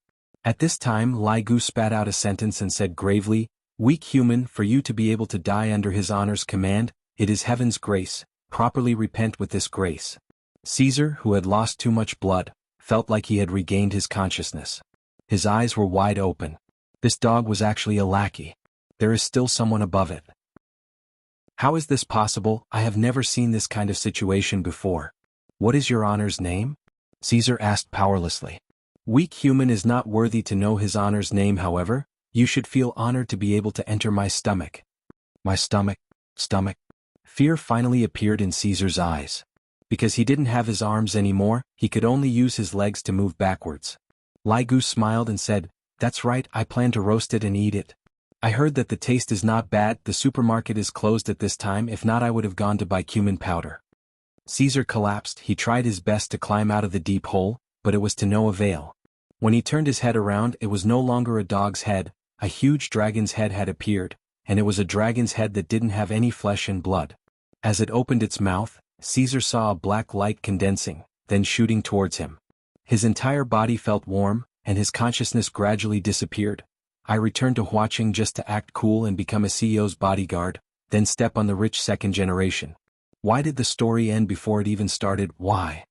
At this time, Ligu spat out a sentence and said gravely, "Weak human, for you to be able to die under his honor's command, it is heaven's grace, properly repent with this grace." Caesar, who had lost too much blood, felt like he had regained his consciousness. His eyes were wide open. This dog was actually a lackey. There is still someone above it. How is this possible? I have never seen this kind of situation before. What is your honor's name? Caesar asked powerlessly. Weak human is not worthy to know his honor's name, however. You should feel honored to be able to enter my stomach. My stomach? Stomach? Fear finally appeared in Caesar's eyes. Because he didn't have his arms anymore, he could only use his legs to move backwards. Ligu smiled and said, "That's right, I plan to roast it and eat it. I heard that the taste is not bad, the supermarket is closed at this time, if not I would have gone to buy cumin powder." Caesar collapsed. He tried his best to climb out of the deep hole, but it was to no avail. When he turned his head around, it was no longer a dog's head, a huge dragon's head had appeared, and it was a dragon's head that didn't have any flesh and blood. As it opened its mouth, Caesar saw a black light condensing, then shooting towards him. His entire body felt warm, and his consciousness gradually disappeared. I returned to watching just to act cool and become a CEO's bodyguard, then step on the rich second generation. Why did the story end before it even started? Why?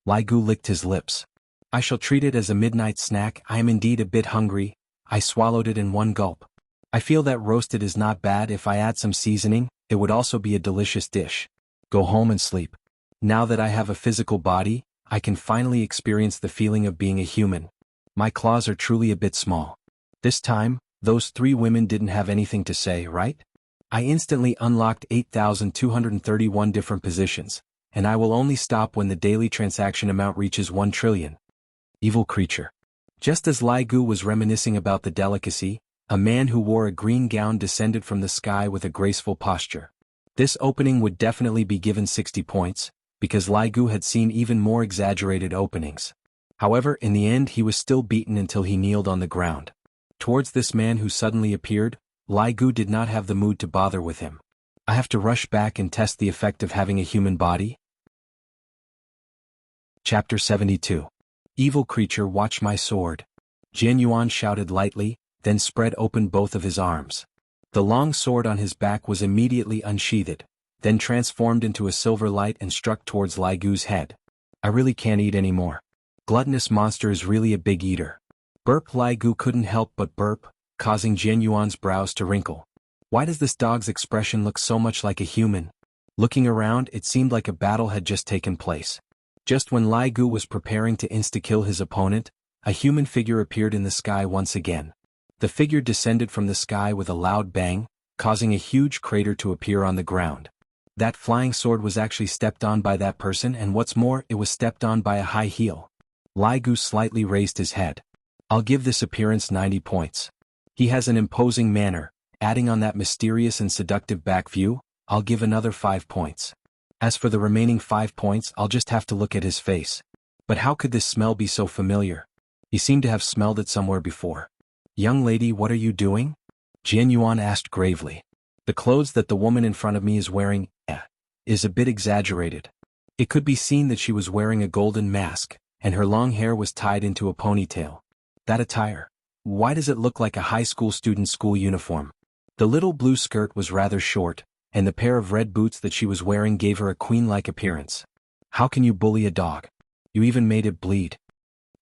Ligu licked his lips. I shall treat it as a midnight snack. I am indeed a bit hungry. I swallowed it in one gulp. I feel that roasted is not bad. If I add some seasoning, it would also be a delicious dish. Go home and sleep. Now that I have a physical body, I can finally experience the feeling of being a human. My claws are truly a bit small. This time, those three women didn't have anything to say, right? I instantly unlocked 8,231 different positions, and I will only stop when the daily transaction amount reaches 1 trillion. Evil creature. Just as Ligu was reminiscing about the delicacy, a man who wore a green gown descended from the sky with a graceful posture. This opening would definitely be given 60 points, because Ligu had seen even more exaggerated openings. However, in the end he was still beaten until he kneeled on the ground. Towards this man who suddenly appeared, Ligu did not have the mood to bother with him. I have to rush back and test the effect of having a human body? Chapter 72. Evil creature, watch my sword. Xuanhuan shouted lightly, then spread open both of his arms. The long sword on his back was immediately unsheathed, then transformed into a silver light and struck towards Ligu's head. I really can't eat anymore. Gluttonous monster is really a big eater. Burp. Ligu couldn't help but burp, causing Xuanhuan's brows to wrinkle. Why does this dog's expression look so much like a human? Looking around, it seemed like a battle had just taken place. Just when Ligu was preparing to insta-kill his opponent, a human figure appeared in the sky once again. The figure descended from the sky with a loud bang, causing a huge crater to appear on the ground. That flying sword was actually stepped on by that person, and what's more, it was stepped on by a high heel. Ligu slightly raised his head. I'll give this appearance 90 points. He has an imposing manner, adding on that mysterious and seductive back view, I'll give another 5 points. As for the remaining 5 points, I'll just have to look at his face. But how could this smell be so familiar? He seemed to have smelled it somewhere before. Young lady, what are you doing? Xuanhuan asked gravely. The clothes that the woman in front of me is wearing, is a bit exaggerated. It could be seen that she was wearing a golden mask, and her long hair was tied into a ponytail. That attire. Why does it look like a high school student's school uniform? The little blue skirt was rather short, and the pair of red boots that she was wearing gave her a queen-like appearance. How can you bully a dog? You even made it bleed.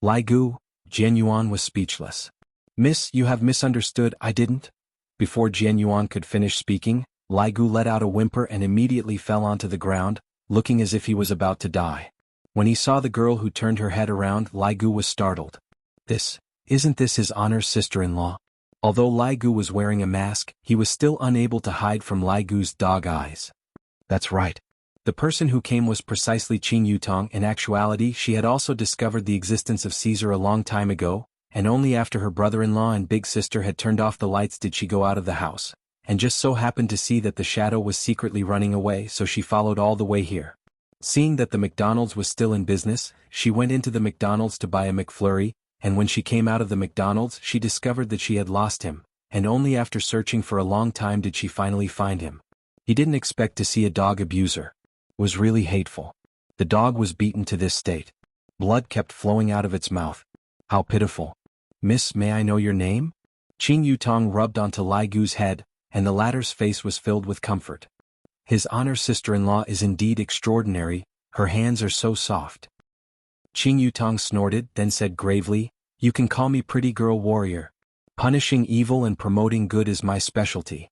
Ligu. Xuanhuan was speechless. Miss, you have misunderstood, I didn't. Before Xuanhuan could finish speaking, Ligu let out a whimper and immediately fell onto the ground, looking as if he was about to die. When he saw the girl who turned her head around, Ligu was startled. Isn't this his honor's sister-in-law? Although Ligu was wearing a mask, he was still unable to hide from Ligu's dog eyes. That's right. The person who came was precisely Qing Yutong. In actuality, she had also discovered the existence of Caesar a long time ago, and only after her brother-in-law and big sister had turned off the lights did she go out of the house, and just so happened to see that the shadow was secretly running away, so she followed all the way here. Seeing that the McDonald's was still in business, she went into the McDonald's to buy a McFlurry, and when she came out of the McDonald's she discovered that she had lost him, and only after searching for a long time did she finally find him. He didn't expect to see a dog abuser. It was really hateful. The dog was beaten to this state. Blood kept flowing out of its mouth. How pitiful. Miss, may I know your name? Qing Yutong rubbed onto Lai Gu's head, and the latter's face was filled with comfort. His honor sister-in-law is indeed extraordinary, her hands are so soft. Qing Yutong snorted, then said gravely, you can call me pretty girl warrior. Punishing evil and promoting good is my specialty.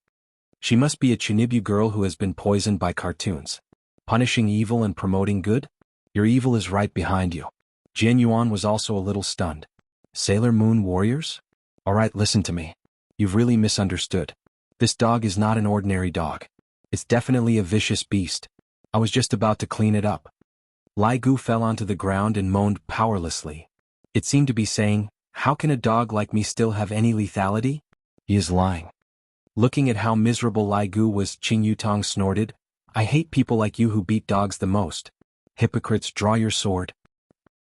She must be a Chinibu girl who has been poisoned by cartoons. Punishing evil and promoting good? Your evil is right behind you. Xuanhuan was also a little stunned. Sailor Moon warriors? Alright, listen to me. You've really misunderstood. This dog is not an ordinary dog. It's definitely a vicious beast. I was just about to clean it up. Lai Gu fell onto the ground and moaned powerlessly. It seemed to be saying, how can a dog like me still have any lethality? He is lying. Looking at how miserable Lai Gu was, Qing Yutong snorted, I hate people like you who beat dogs the most. Hypocrites, draw your sword.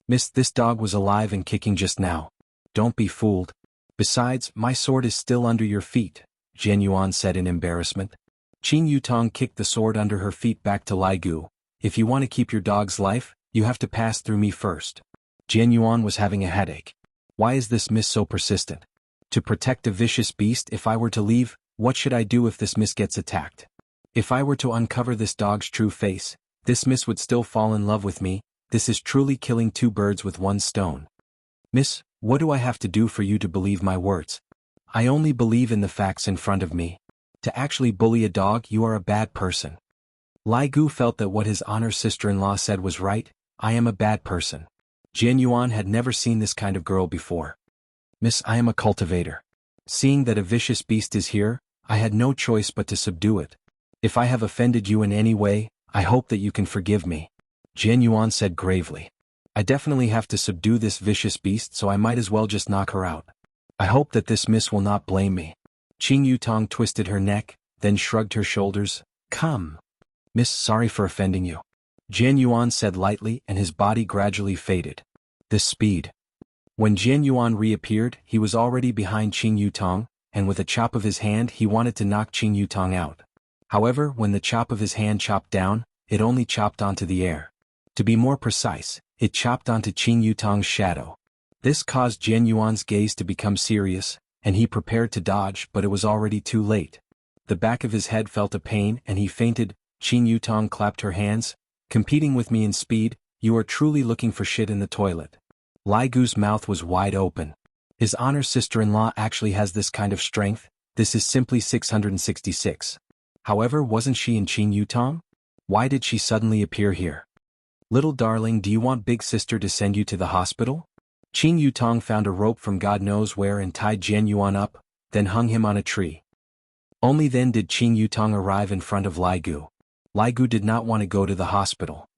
Miss, this dog was alive and kicking just now. Don't be fooled. Besides, my sword is still under your feet, Xuanhuan said in embarrassment. Qing Yutong kicked the sword under her feet back to Lai Gu. If you want to keep your dog's life, you have to pass through me first. Xuanhuan was having a headache. Why is this miss so persistent? To protect a vicious beast, if I were to leave, what should I do if this miss gets attacked? If I were to uncover this dog's true face, this miss would still fall in love with me. This is truly killing two birds with one stone. Miss, what do I have to do for you to believe my words? I only believe in the facts in front of me. To actually bully a dog, you are a bad person. Lai Gu felt that what his honor sister-in-law said was right. I am a bad person. Xuanhuan had never seen this kind of girl before. Miss, I am a cultivator. Seeing that a vicious beast is here, I had no choice but to subdue it. If I have offended you in any way, I hope that you can forgive me. Xuanhuan said gravely. I definitely have to subdue this vicious beast, so I might as well just knock her out. I hope that this miss will not blame me. Qing Yutong twisted her neck, then shrugged her shoulders. Come. Miss, sorry for offending you. Xuanhuan said lightly, and his body gradually faded. This speed. When Xuanhuan reappeared, he was already behind Qing Yutong, and with a chop of his hand he wanted to knock Qing Yutong out. However, when the chop of his hand chopped down, it only chopped onto the air. To be more precise, it chopped onto Qing Yutong's shadow. This caused Xuanhuan's gaze to become serious, and he prepared to dodge, but it was already too late. The back of his head felt a pain and he fainted. Qing Yutong clapped her hands. Competing with me in speed, you are truly looking for shit in the toilet. Lai Gu's mouth was wide open. His honor sister-in-law actually has this kind of strength. This is simply 666. However, wasn't she in Qing Yutong? Why did she suddenly appear here? Little darling, do you want big sister to send you to the hospital? Qing Yutong found a rope from God knows where and tied Xuanhuan up, then hung him on a tree. Only then did Qing Yutong arrive in front of Lai Gu. Lai Gu did not want to go to the hospital.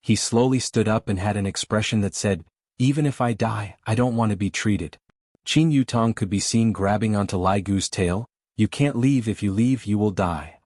He slowly stood up and had an expression that said, even if I die, I don't want to be treated. Qing Yutong could be seen grabbing onto Lai Gu's tail. You can't leave, if you leave you will die.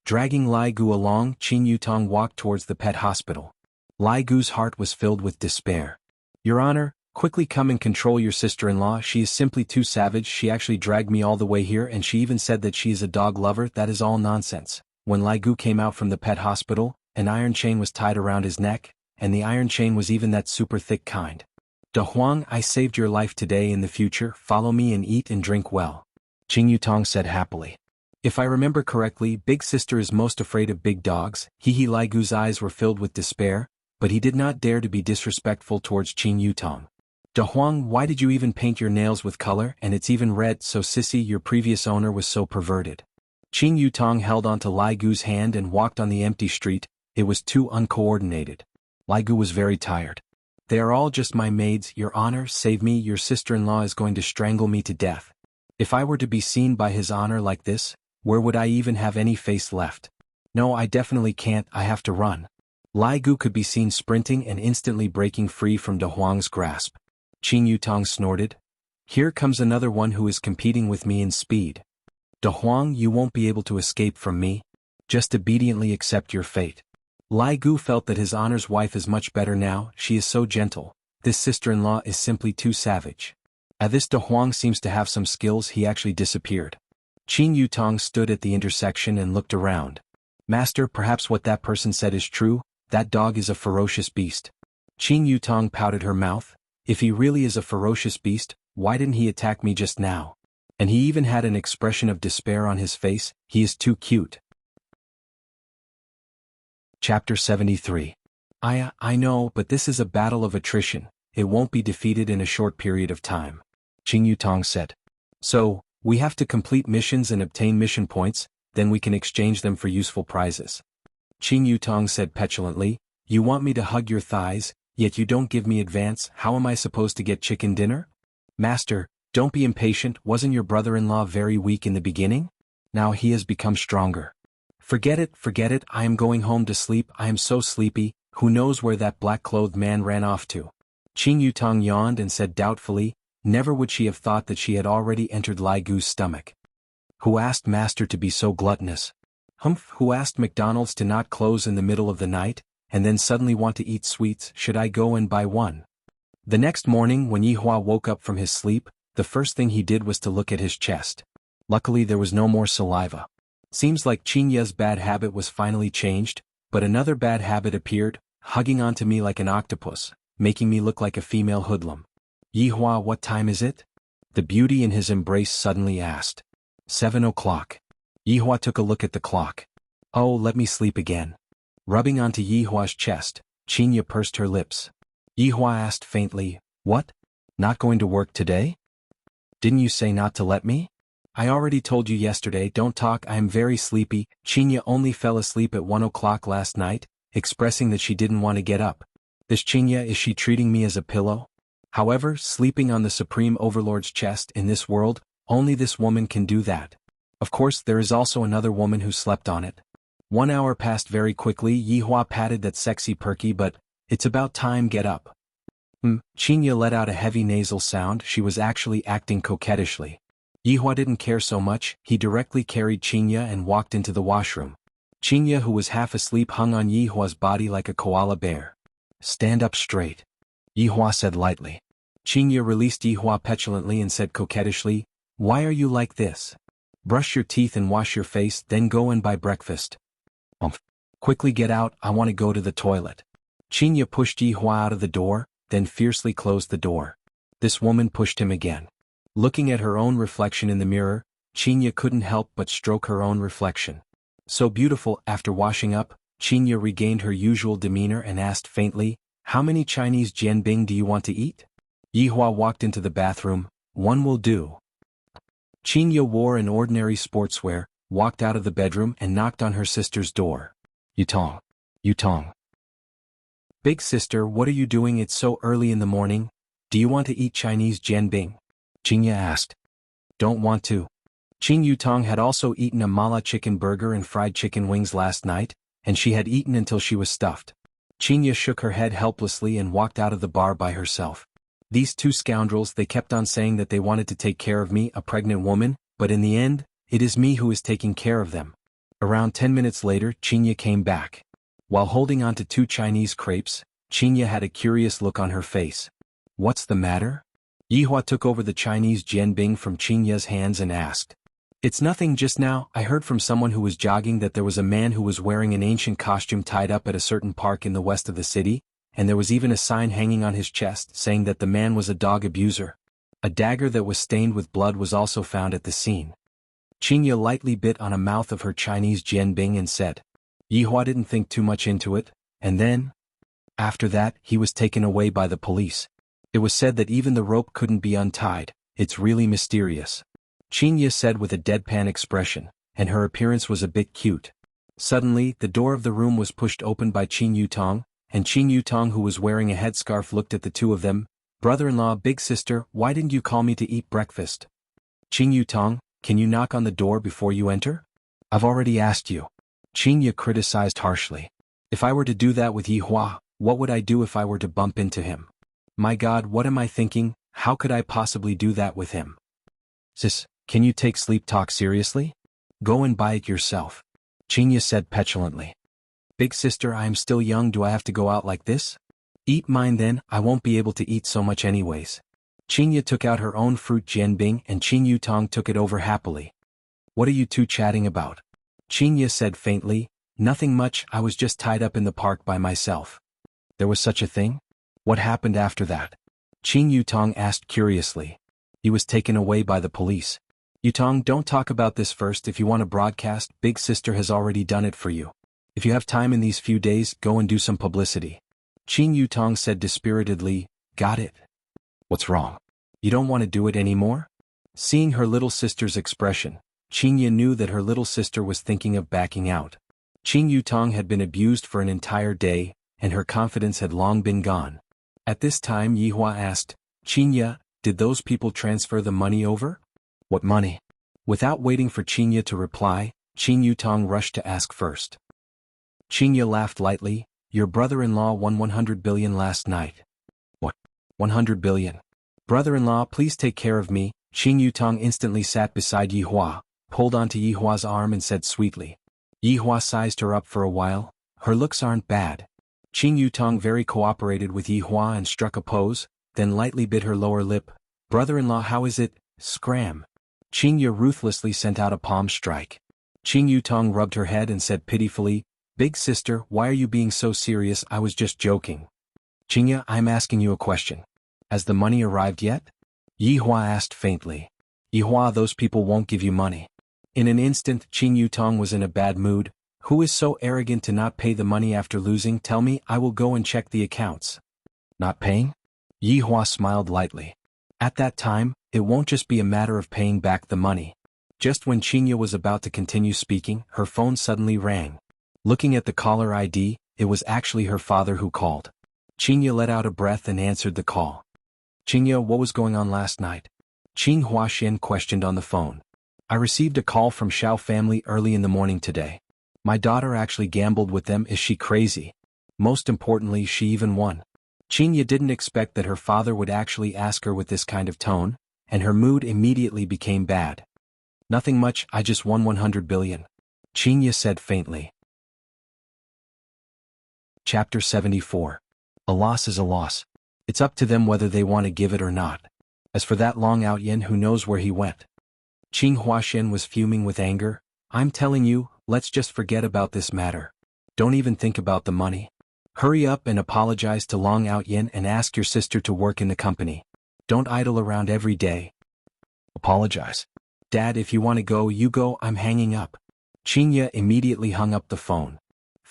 Dragging Lai Gu along, Qing Yutong walked towards the pet hospital. Lai Gu's heart was filled with despair. Your Honor, quickly come and control your sister-in-law, she is simply too savage, she actually dragged me all the way here and she even said that she is a dog lover. That is all nonsense. When Lai Gu came out from the pet hospital, an iron chain was tied around his neck, and the iron chain was even that super thick kind. De Huang, I saved your life today. In the future, follow me and eat and drink well. Qing Yutong said happily. If I remember correctly, Big Sister is most afraid of big dogs. Lai Gu's eyes were filled with despair, but he did not dare to be disrespectful towards Qing Yutong. De Huang, why did you even paint your nails with color, and it's even red? So sissy, your previous owner was so perverted. Qing Yutong held onto Lai Gu's hand and walked on the empty street. It was too uncoordinated. Lai Gu was very tired. They are all just my maids, Your Honor, save me, your sister-in-law is going to strangle me to death. If I were to be seen by His Honor like this, where would I even have any face left? No, I definitely can't, I have to run. Lai Gu could be seen sprinting and instantly breaking free from De Huang's grasp. Qing Yutong snorted. Here comes another one who is competing with me in speed. De Huang, you won't be able to escape from me. Just obediently accept your fate. Lai Gu felt that his honor's wife is much better now, she is so gentle. This sister-in-law is simply too savage. This De Huang seems to have some skills, he actually disappeared. Qin Yutong stood at the intersection and looked around. Master, perhaps what that person said is true, that dog is a ferocious beast. Qin Yutong pouted her mouth. If he really is a ferocious beast, why didn't he attack me just now? And he even had an expression of despair on his face, he is too cute. Chapter 73. I know, but this is a battle of attrition, it won't be defeated in a short period of time. Qin Yutong said. So, we have to complete missions and obtain mission points, then we can exchange them for useful prizes. Qin Yutong said petulantly, you want me to hug your thighs, yet you don't give me advance, how am I supposed to get chicken dinner? Master, don't be impatient, wasn't your brother-in-law very weak in the beginning? Now he has become stronger. Forget it, I am going home to sleep, I am so sleepy, who knows where that black-clothed man ran off to? Qin Yutong yawned and said doubtfully, never would she have thought that she had already entered Lai Gu's stomach. Who asked Master to be so gluttonous? Humph, who asked McDonald's to not close in the middle of the night, and then suddenly want to eat sweets, should I go and buy one? The next morning when Yihua woke up from his sleep, the first thing he did was to look at his chest. Luckily there was no more saliva. Seems like Qinya's bad habit was finally changed, but another bad habit appeared, hugging onto me like an octopus, making me look like a female hoodlum. Yihua, what time is it? The beauty in his embrace suddenly asked. 7 o'clock. Yihua took a look at the clock. Oh, let me sleep again. Rubbing onto Yihua's chest, Qinya pursed her lips. Yihua asked faintly, what? Not going to work today? Didn't you say not to let me? I already told you yesterday, don't talk, I am very sleepy. Qinya only fell asleep at 1 o'clock last night, expressing that she didn't want to get up. This Qinya, is she treating me as a pillow? However, sleeping on the Supreme Overlord's chest in this world, only this woman can do that. Of course, there is also another woman who slept on it. 1 hour passed very quickly, Yihua patted that sexy perky, but it's about time, get up. Qinya let out a heavy nasal sound, she was actually acting coquettishly. Yihua didn't care so much, he directly carried Qinya and walked into the washroom. Qinya, who was half asleep, hung on Yihua's body like a koala bear. Stand up straight. Yihua said lightly. Qinya released Yihua petulantly and said coquettishly, why are you like this? Brush your teeth and wash your face, then go and buy breakfast. Quickly get out, I want to go to the toilet. Qinya pushed Yihua out of the door, then fiercely closed the door. This woman pushed him again. Looking at her own reflection in the mirror, Qinya couldn't help but stroke her own reflection. So beautiful. After washing up, Qinya regained her usual demeanor and asked faintly, how many Chinese jianbing do you want to eat? Yihua walked into the bathroom, one will do. Qinya wore an ordinary sportswear, walked out of the bedroom and knocked on her sister's door. Yutong. Big sister, what are you doing? It's so early in the morning. Do you want to eat Chinese jianbing? Qinya asked. Don't want to. Qin Yutong had also eaten a mala chicken burger and fried chicken wings last night, and she had eaten until she was stuffed. Qinya shook her head helplessly and walked out of the bar by herself. These two scoundrels, they kept on saying that they wanted to take care of me, a pregnant woman, but in the end, it is me who is taking care of them. Around 10 minutes later, Qinya came back. While holding on to 2 Chinese crepes, Qinya had a curious look on her face. What's the matter? Yihua took over the Chinese jianbing from Qinya's hands and asked. It's nothing, just now, I heard from someone who was jogging that there was a man who was wearing an ancient costume tied up at a certain park in the west of the city, and there was even a sign hanging on his chest saying that the man was a dog abuser. A dagger that was stained with blood was also found at the scene. Qinya lightly bit on a mouth of her Chinese jianbing and said. Yihua didn't think too much into it, and then? After that, he was taken away by the police. It was said that even the rope couldn't be untied, it's really mysterious. Qinya said with a deadpan expression, and her appearance was a bit cute. Suddenly, the door of the room was pushed open by Qin Yutong, and Qin Yutong, who was wearing a headscarf, looked at the two of them. Brother-in-law, big sister, why didn't you call me to eat breakfast? Qin Yutong, can you knock on the door before you enter? I've already asked you. Qinya criticized harshly. If I were to do that with Yihua, what would I do if I were to bump into him? My God, what am I thinking? How could I possibly do that with him? Sis, can you take sleep talk seriously? Go and buy it yourself. Qinya said petulantly. Big sister, I am still young, do I have to go out like this? Eat mine then, I won't be able to eat so much anyways. Xianxia took out her own fruit jianbing and Qin Yutong took it over happily. What are you two chatting about? Xianxia said faintly, nothing much, I was just tied up in the park by myself. There was such a thing? What happened after that? Qin Yutong asked curiously. He was taken away by the police. Yutong, don't talk about this first. If you want to broadcast, big sister has already done it for you. If you have time in these few days, go and do some publicity. Qin Yutong said dispiritedly, got it. What's wrong? You don't want to do it anymore? Seeing her little sister's expression, Xianxia knew that her little sister was thinking of backing out. Qin Yutong had been abused for an entire day, and her confidence had long been gone. At this time Yihua asked, Xianxia, did those people transfer the money over? What money? Without waiting for Xianxia to reply, Qin Yutong rushed to ask first. Xianxia laughed lightly, your brother-in-law won 100 billion last night. What? 100 billion? Brother-in-law, please take care of me. Qin Yutong instantly sat beside Yihua, pulled onto Yihua's arm and said sweetly. Yihua sized her up for a while, her looks aren't bad. Qin Yutong very cooperated with Yihua and struck a pose, then lightly bit her lower lip. Brother-in-law, how is it? Scram. Xianxia ruthlessly sent out a palm strike. Qin Yutong rubbed her head and said pitifully, big sister, why are you being so serious? I was just joking. Xianxia, I'm asking you a question. Has the money arrived yet? Yihua asked faintly. Yihua, those people won't give you money. In an instant, Qin Yutong was in a bad mood. Who is so arrogant to not pay the money after losing? Tell me, I will go and check the accounts. Not paying? Yihua smiled lightly. At that time, it won't just be a matter of paying back the money. Just when Xianxia was about to continue speaking, her phone suddenly rang. Looking at the caller ID, it was actually her father who called. Xianxia let out a breath and answered the call. Xianxia, what was going on last night? Xuanhuan questioned on the phone. I received a call from Xiao family early in the morning today. My daughter actually gambled with them. Is she crazy? Most importantly, she even won. Xianxia didn't expect that her father would actually ask her with this kind of tone, and her mood immediately became bad. Nothing much, I just won 100 billion. Xianxia said faintly. Chapter 74. A loss is a loss. It's up to them whether they want to give it or not. As for that Long Out Yen, who knows where he went? Xuanhuan was fuming with anger. I'm telling you, let's just forget about this matter. Don't even think about the money. Hurry up and apologize to Long Out Yen and ask your sister to work in the company. Don't idle around every day. Apologize? Dad, if you want to go, you go, I'm hanging up. Xianxia immediately hung up the phone.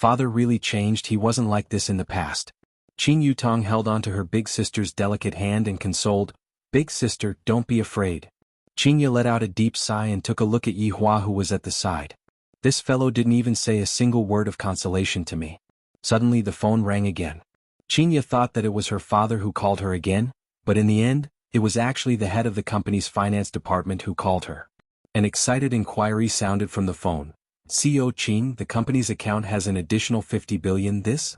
Father really changed, he wasn't like this in the past. Qin Yutong held onto her big sister's delicate hand and consoled, Big sister, don't be afraid. Xianxia let out a deep sigh and took a look at Yihua who was at the side. This fellow didn't even say a single word of consolation to me. Suddenly the phone rang again. Xianxia thought that it was her father who called her again, but in the end, it was actually the head of the company's finance department who called her. An excited inquiry sounded from the phone. CEO Qin, the company's account has an additional 50 billion. This?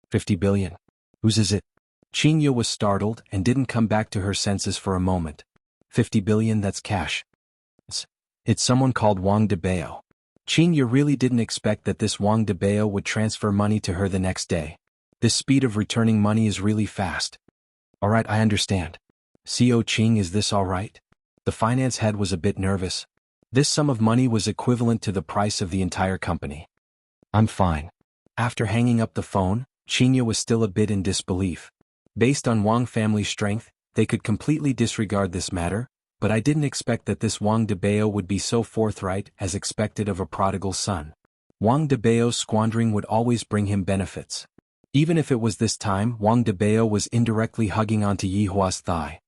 50 billion. Whose is it? Xianxia was startled and didn't come back to her senses for a moment. 50 billion, that's cash. It's someone called Wang Debao. Xianxia really didn't expect that this Wang Debao would transfer money to her the next day. This speed of returning money is really fast. Alright, I understand. CEO Qin, is this alright? The finance head was a bit nervous. This sum of money was equivalent to the price of the entire company. I'm fine. After hanging up the phone, Xianxia was still a bit in disbelief. Based on Wang family's strength, they could completely disregard this matter, but I didn't expect that this Wang Debao would be so forthright as expected of a prodigal son. Wang Debao's squandering would always bring him benefits. Even if it was this time, Wang Debao was indirectly hugging onto Yihua's thigh.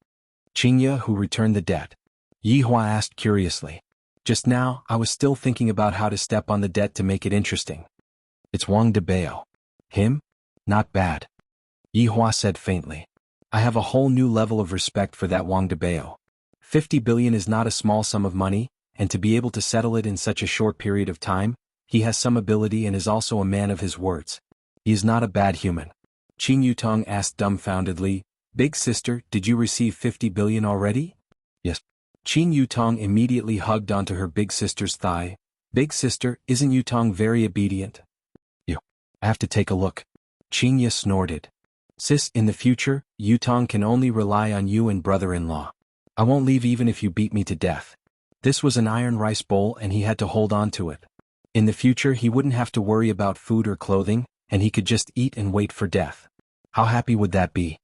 Xianxia, who returned the debt? Yihua asked curiously. Just now, I was still thinking about how to step on the debt to make it interesting. It's Wang Debao. Him? Not bad. Yihua said faintly. I have a whole new level of respect for that Wang Debao. 50 billion is not a small sum of money, and to be able to settle it in such a short period of time, he has some ability and is also a man of his words. He is not a bad human. Qin Yutong asked dumbfoundedly, Big sister, did you receive 50 billion already? Yes. Qin Yutong immediately hugged onto her big sister's thigh. Big sister, isn't Yutong very obedient? I have to take a look. Xianxia snorted. Sis, in the future, Yutong can only rely on you and brother-in-law. I won't leave even if you beat me to death. This was an iron rice bowl and he had to hold on to it. In the future he wouldn't have to worry about food or clothing, and he could just eat and wait for death. How happy would that be?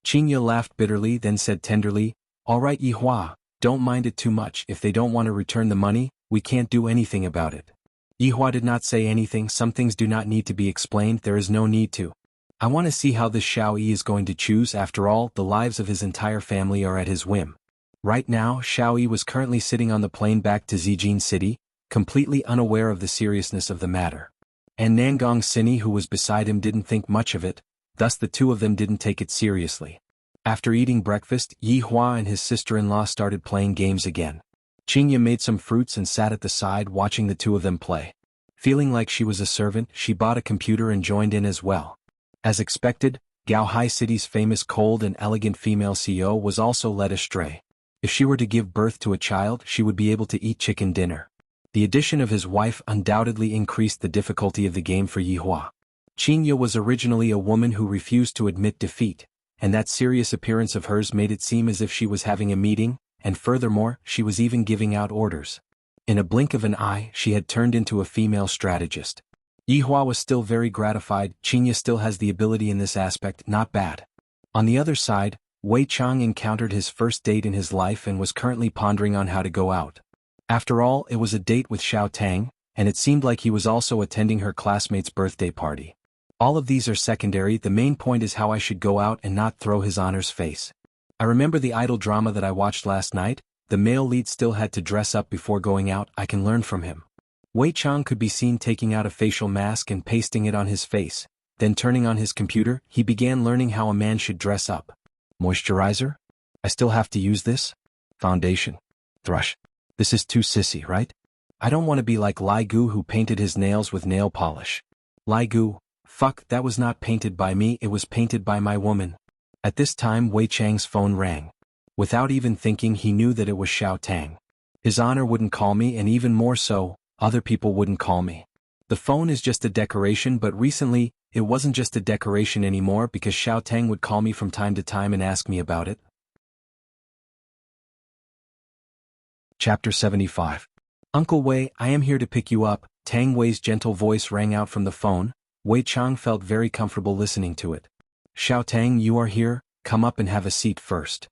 Xianxia laughed bitterly, then said tenderly, "All right, Yihua, don't mind it too much. If they don't want to return the money, we can't do anything about it." Yihua did not say anything. Some things do not need to be explained, there is no need to. I want to see how this Xiao Yi is going to choose. After all, the lives of his entire family are at his whim. Right now, Xiao Yi was currently sitting on the plane back to Zijin City, completely unaware of the seriousness of the matter. And Nangong Sini, who was beside him, didn't think much of it, thus the two of them didn't take it seriously. After eating breakfast, Yihua and his sister-in-law started playing games again. Xianxia made some fruits and sat at the side watching the two of them play. Feeling like she was a servant, she bought a computer and joined in as well. As expected, Gaohai City's famous cold and elegant female CEO was also led astray. If she were to give birth to a child, she would be able to eat chicken dinner. The addition of his wife undoubtedly increased the difficulty of the game for Yihua. Xianxia was originally a woman who refused to admit defeat, and that serious appearance of hers made it seem as if she was having a meeting, and furthermore, she was even giving out orders. In a blink of an eye, she had turned into a female strategist. Yihua was still very gratified. Xianxia still has the ability in this aspect, not bad. On the other side, Wei Chang encountered his first date in his life and was currently pondering on how to go out. After all, it was a date with Xiao Tang, and it seemed like he was also attending her classmate's birthday party. All of these are secondary, the main point is how I should go out and not throw his honor's face. I remember the idol drama that I watched last night. The male lead still had to dress up before going out. I can learn from him. Wei Chang could be seen taking out a facial mask and pasting it on his face, then turning on his computer, he began learning how a man should dress up. Moisturizer? I still have to use this? Foundation. Thrush. This is too sissy, right? I don't want to be like Lai Gu, who painted his nails with nail polish. Lai Gu, fuck, that was not painted by me, it was painted by my woman. At this time Wei Chang's phone rang. Without even thinking, he knew that it was Xiao Tang. His honor wouldn't call me, and even more so, other people wouldn't call me. The phone is just a decoration, but recently, it wasn't just a decoration anymore because Xiao Tang would call me from time to time and ask me about it. Chapter 75. Uncle Wei, I am here to pick you up. Tang Wei's gentle voice rang out from the phone. Wei Chang felt very comfortable listening to it. Xiao Tang, you are here, come up and have a seat first.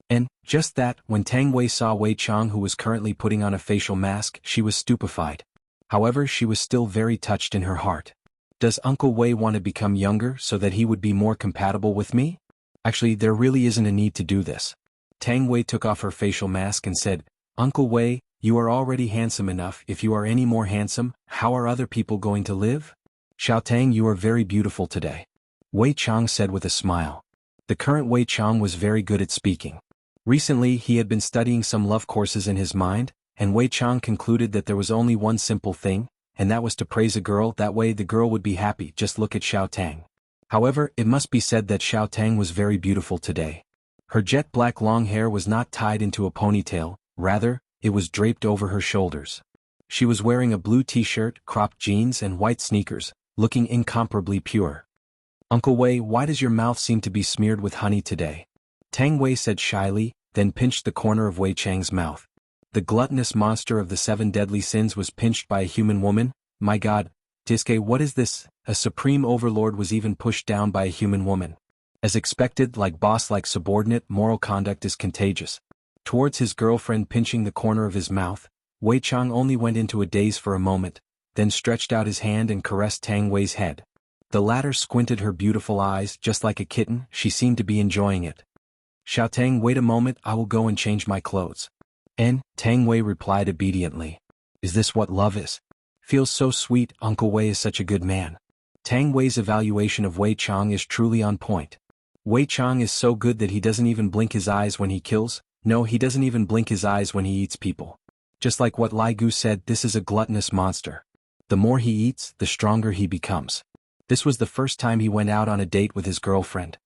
And, just that, when Tang Wei saw Wei Chang, who was currently putting on a facial mask, she was stupefied. However, she was still very touched in her heart. Does Uncle Wei want to become younger so that he would be more compatible with me? Actually, there really isn't a need to do this. Tang Wei took off her facial mask and said, Uncle Wei, you are already handsome enough. If you are any more handsome, how are other people going to live? Xiao Tang, you are very beautiful today. Wei Chang said with a smile. The current Wei Chang was very good at speaking. Recently, he had been studying some love courses in his mind, and Wei Chang concluded that there was only one simple thing, and that was to praise a girl. That way the girl would be happy. Just look at Xiao Tang. However, it must be said that Xiao Tang was very beautiful today. Her jet black long hair was not tied into a ponytail, rather, it was draped over her shoulders. She was wearing a blue t-shirt, cropped jeans and white sneakers, looking incomparably pure. Uncle Wei, why does your mouth seem to be smeared with honey today? Tang Wei said shyly, then pinched the corner of Wei Chang's mouth. The gluttonous monster of the 7 deadly sins was pinched by a human woman? My god, Tiske, what is this? A supreme overlord was even pushed down by a human woman. As expected, like boss like subordinate, moral conduct is contagious. Towards his girlfriend pinching the corner of his mouth, Wei Chang only went into a daze for a moment, then stretched out his hand and caressed Tang Wei's head. The latter squinted her beautiful eyes just like a kitten. She seemed to be enjoying it. Xiao Tang, wait a moment, I will go and change my clothes. And, Tang Wei replied obediently. Is this what love is? Feels so sweet, Uncle Wei is such a good man. Tang Wei's evaluation of Wei Chang is truly on point. Wei Chang is so good that he doesn't even blink his eyes when he kills. No, he doesn't even blink his eyes when he eats people. Just like what Lai Gu said, this is a gluttonous monster. The more he eats, the stronger he becomes. This was the first time he went out on a date with his girlfriend.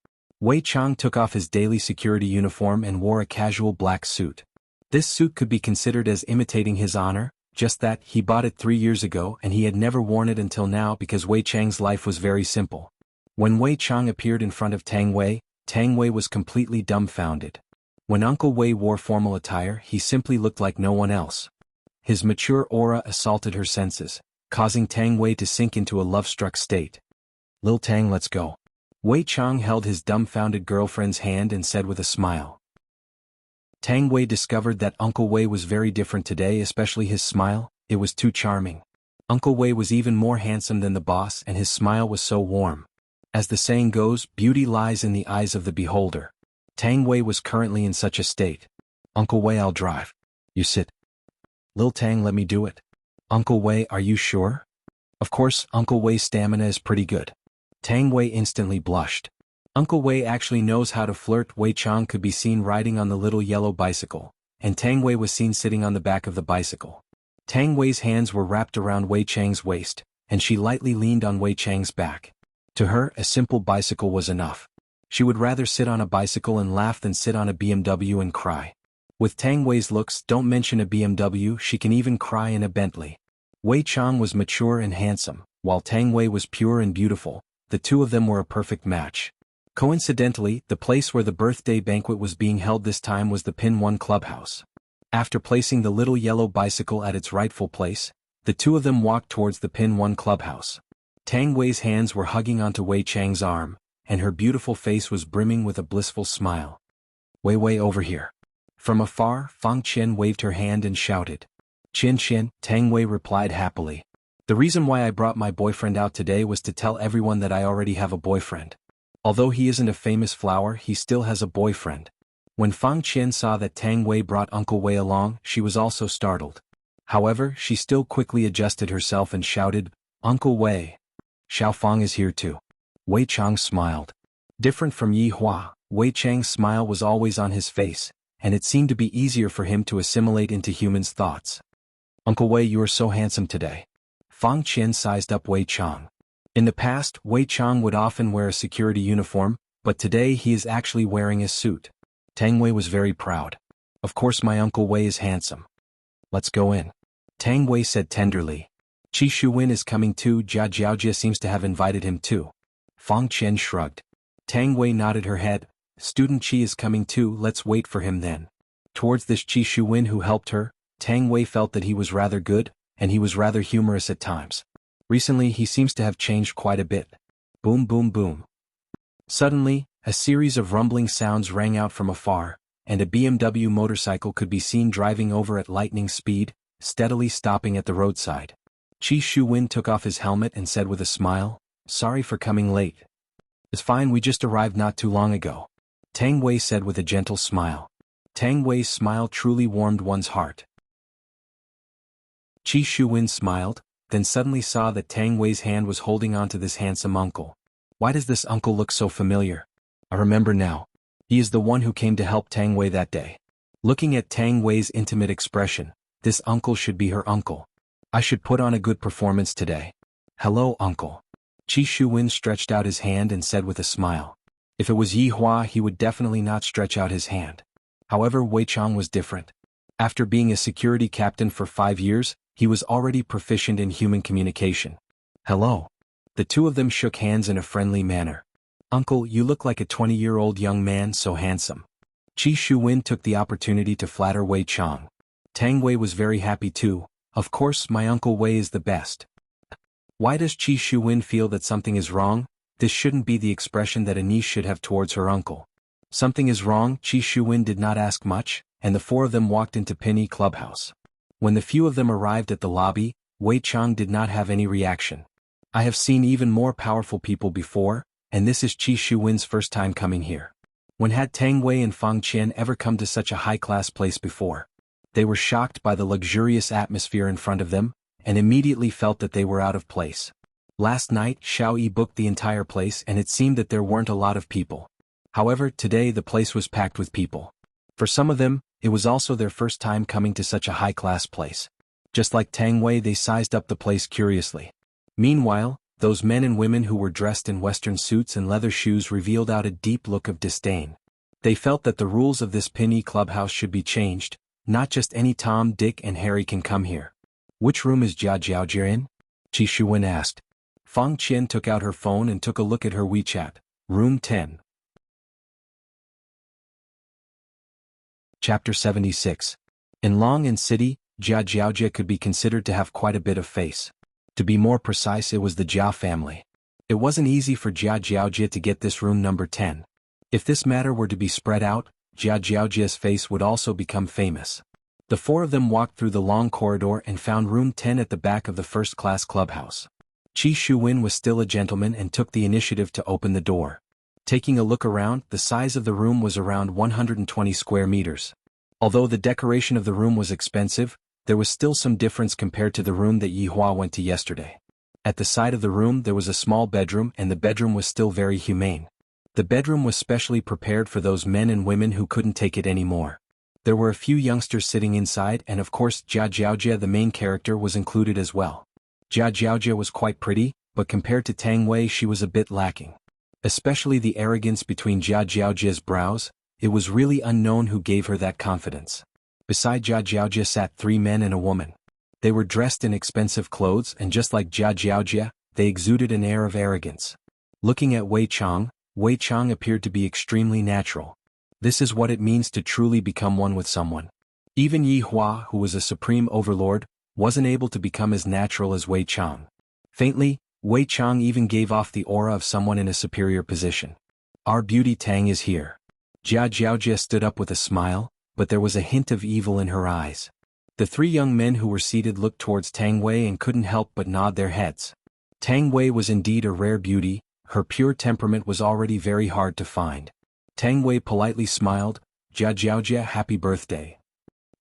Wei Chang took off his daily security uniform and wore a casual black suit. This suit could be considered as imitating his honor, Just that, he bought it 3 years ago and he had never worn it until now because Wei Chang's life was very simple. When Wei Chang appeared in front of Tang Wei was completely dumbfounded. When Uncle Wei wore formal attire, he simply looked like no one else. His mature aura assaulted her senses, causing Tang Wei to sink into a love-struck state. "Lil Tang, let's go." Wei Chang held his dumbfounded girlfriend's hand and said with a smile. Tang Wei discovered that Uncle Wei was very different today, especially his smile. It was too charming. Uncle Wei was even more handsome than the boss and his smile was so warm. As the saying goes, beauty lies in the eyes of the beholder. Tang Wei was currently in such a state. "Uncle Wei, I'll drive. You sit." "Lil Tang, let me do it." "Uncle Wei, are you sure?" Of course, Uncle Wei's stamina is pretty good. Tang Wei instantly blushed. Uncle Wei actually knows how to flirt. Wei Chang could be seen riding on the little yellow bicycle, and Tang Wei was seen sitting on the back of the bicycle. Tang Wei's hands were wrapped around Wei Chang's waist, and she lightly leaned on Wei Chang's back. To her, a simple bicycle was enough. She would rather sit on a bicycle and laugh than sit on a BMW and cry. With Tang Wei's looks, don't mention a BMW, she can even cry in a Bentley. Wei Chang was mature and handsome, while Tang Wei was pure and beautiful. The two of them were a perfect match. Coincidentally, the place where the birthday banquet was being held this time was the Pin 1 clubhouse. After placing the little yellow bicycle at its rightful place, the two of them walked towards the Pin 1 clubhouse. Tang Wei's hands were hugging onto Wei Chang's arm, and her beautiful face was brimming with a blissful smile. "Wei Wei, over here." From afar, Fang Qian waved her hand and shouted. "Qian Qian," Tang Wei replied happily. "The reason why I brought my boyfriend out today was to tell everyone that I already have a boyfriend. Although he isn't a famous flower, he still has a boyfriend." When Fang Qian saw that Tang Wei brought Uncle Wei along, she was also startled. However, she still quickly adjusted herself and shouted, "Uncle Wei. Xiao Fang is here too." Wei Chang smiled. Different from Yi Hua, Wei Chang's smile was always on his face, and it seemed to be easier for him to assimilate into humans' thoughts. "Uncle Wei, you are so handsome today." Fang Qian sized up Wei Chang. In the past, Wei Chang would often wear a security uniform, but today he is actually wearing a suit. Tang Wei was very proud. "Of course my Uncle Wei is handsome. Let's go in." Tang Wei said tenderly. "Qi Shuwen is coming too. Jia Jiaojia seems to have invited him too." Fang Qian shrugged. Tang Wei nodded her head. "Student Qi is coming too, let's wait for him then." Towards this Qi Shuwen who helped her, Tang Wei felt that he was rather good, and he was rather humorous at times. Recently he seems to have changed quite a bit. Boom boom boom. Suddenly, a series of rumbling sounds rang out from afar, and a BMW motorcycle could be seen driving over at lightning speed, steadily stopping at the roadside. Qi Shuwen took off his helmet and said with a smile, "Sorry for coming late." "It's fine, we just arrived not too long ago," Tang Wei said with a gentle smile. Tang Wei's smile truly warmed one's heart. Qi Shuwen smiled, then suddenly saw that Tang Wei's hand was holding onto this handsome uncle. Why does this uncle look so familiar? I remember now. He is the one who came to help Tang Wei that day. Looking at Tang Wei's intimate expression, this uncle should be her uncle. I should put on a good performance today. "Hello, uncle." Qi Shuwen stretched out his hand and said with a smile. If it was Yi Hua, he would definitely not stretch out his hand. However, Wei Chang was different. After being a security captain for 5 years, he was already proficient in human communication. "Hello." The two of them shook hands in a friendly manner. "Uncle, you look like a 20-year-old young man, so handsome." Qi Shuwen took the opportunity to flatter Wei Chang. Tang Wei was very happy too. "Of course, my Uncle Wei is the best." Why does Qi Shuwen feel that something is wrong? This shouldn't be the expression that a niece should have towards her uncle. Something is wrong. Qi Shuwen did not ask much, and the four of them walked into Pinyi Clubhouse. When the few of them arrived at the lobby, Wei Chang did not have any reaction. I have seen even more powerful people before, and this is Qi Shuwen's first time coming here. When had Tang Wei and Fang Qian ever come to such a high-class place before? They were shocked by the luxurious atmosphere in front of them, and immediately felt that they were out of place. Last night, Xiao Yi booked the entire place and it seemed that there weren't a lot of people. However, today the place was packed with people. For some of them, it was also their first time coming to such a high-class place. Just like Tang Wei, they sized up the place curiously. Meanwhile, those men and women who were dressed in Western suits and leather shoes revealed out a deep look of disdain. They felt that the rules of this Pinyi clubhouse should be changed. Not just any Tom, Dick, and Harry can come here. Which room is Jia Jiaojia in? Qi Shuwen asked. Fang Qian took out her phone and took a look at her WeChat. Room 10. Chapter 76. In Long and City, Jia Jiaojia could be considered to have quite a bit of face. To be more precise, it was the Jia family. It wasn't easy for Jia Jiaojia to get this room number 10. If this matter were to be spread out, Jia Jiaojia's face would also become famous. The four of them walked through the long corridor and found room 10 at the back of the first-class clubhouse. Qi Shuwen was still a gentleman and took the initiative to open the door. Taking a look around, the size of the room was around 120 square meters. Although the decoration of the room was expensive, there was still some difference compared to the room that Yihua went to yesterday. At the side of the room there was a small bedroom, and the bedroom was still very humane. The bedroom was specially prepared for those men and women who couldn't take it anymore. There were a few youngsters sitting inside, and of course Jia Jiaojia, the main character, was included as well. Jia Jiaojia was quite pretty, but compared to Tang Wei she was a bit lacking. Especially the arrogance between Jia Jiaojia's brows. It was really unknown who gave her that confidence. Beside Jia Jiaojia sat three men and a woman. They were dressed in expensive clothes, and just like Jia Jiaojia, they exuded an air of arrogance. Looking at Wei Chang appeared to be extremely natural. This is what it means to truly become one with someone. Even Yihua, who was a supreme overlord, wasn't able to become as natural as Wei Chang. Faintly, Wei Chang even gave off the aura of someone in a superior position. Our beauty Tang is here. Jia Jiaojia stood up with a smile, but there was a hint of evil in her eyes. The three young men who were seated looked towards Tang Wei and couldn't help but nod their heads. Tang Wei was indeed a rare beauty. Her pure temperament was already very hard to find. Tang Wei politely smiled. Jia Jiaojia, happy birthday.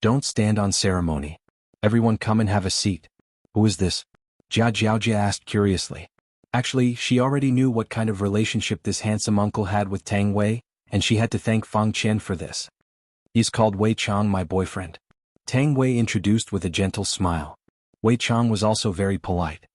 Don't stand on ceremony. Everyone come and have a seat. Who is this? Jia Jiaojia asked curiously. Actually, she already knew what kind of relationship this handsome uncle had with Tang Wei, and she had to thank Fang Qian for this. He's called Wei Chang, my boyfriend. Tang Wei introduced with a gentle smile. Wei Chang was also very polite.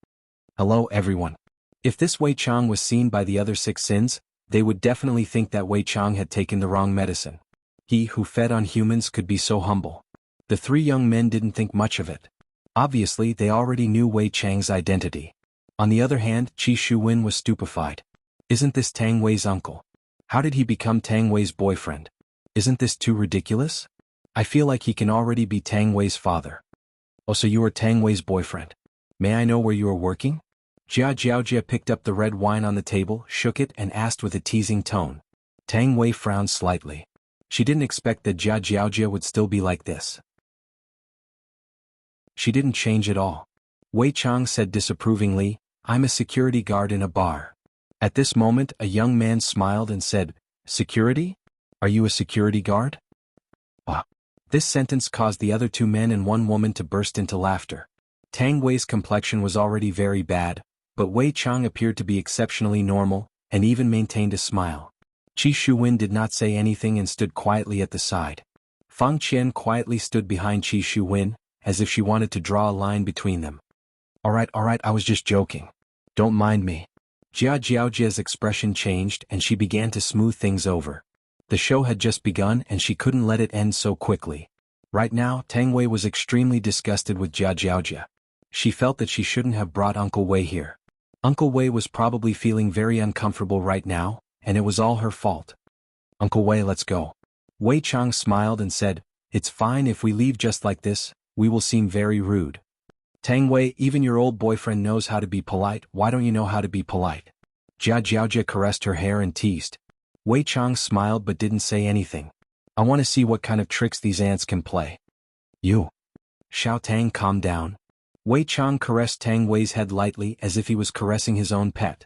Hello everyone. If this Wei Chang was seen by the other six sins, they would definitely think that Wei Chang had taken the wrong medicine. He who fed on humans could be so humble. The three young men didn't think much of it. Obviously they already knew Wei Chang's identity. On the other hand, Qi Shuwen was stupefied. Isn't this Tang Wei's uncle? How did he become Tang Wei's boyfriend? Isn't this too ridiculous? I feel like he can already be Tang Wei's father. Oh, so you are Tang Wei's boyfriend. May I know where you are working? Jia Jiaojia picked up the red wine on the table, shook it, and asked with a teasing tone. Tang Wei frowned slightly. She didn't expect that Jia Jiaojia would still be like this. She didn't change at all. Wei Chang said disapprovingly, I'm a security guard in a bar. At this moment a young man smiled and said, Security? Are you a security guard? Ah. This sentence caused the other two men and one woman to burst into laughter. Tang Wei's complexion was already very bad, but Wei Chang appeared to be exceptionally normal, and even maintained a smile. Qi Shuwen did not say anything and stood quietly at the side. Fang Qian quietly stood behind Qi Shuwen, as if she wanted to draw a line between them. Alright, I was just joking. Don't mind me. Jia Jiaojia's expression changed and she began to smooth things over. The show had just begun and she couldn't let it end so quickly. Right now, Tang Wei was extremely disgusted with Jia Jiaojia. She felt that she shouldn't have brought Uncle Wei here. Uncle Wei was probably feeling very uncomfortable right now, and it was all her fault. Uncle Wei, let's go. Wei Chang smiled and said, It's fine if we leave just like this, we will seem very rude. Tang Wei, even your old boyfriend knows how to be polite, why don't you know how to be polite? Jia Jiaojia caressed her hair and teased. Wei Chang smiled but didn't say anything. I want to see what kind of tricks these ants can play. You. Xiao Tang, calm down. Wei Chang caressed Tang Wei's head lightly as if he was caressing his own pet.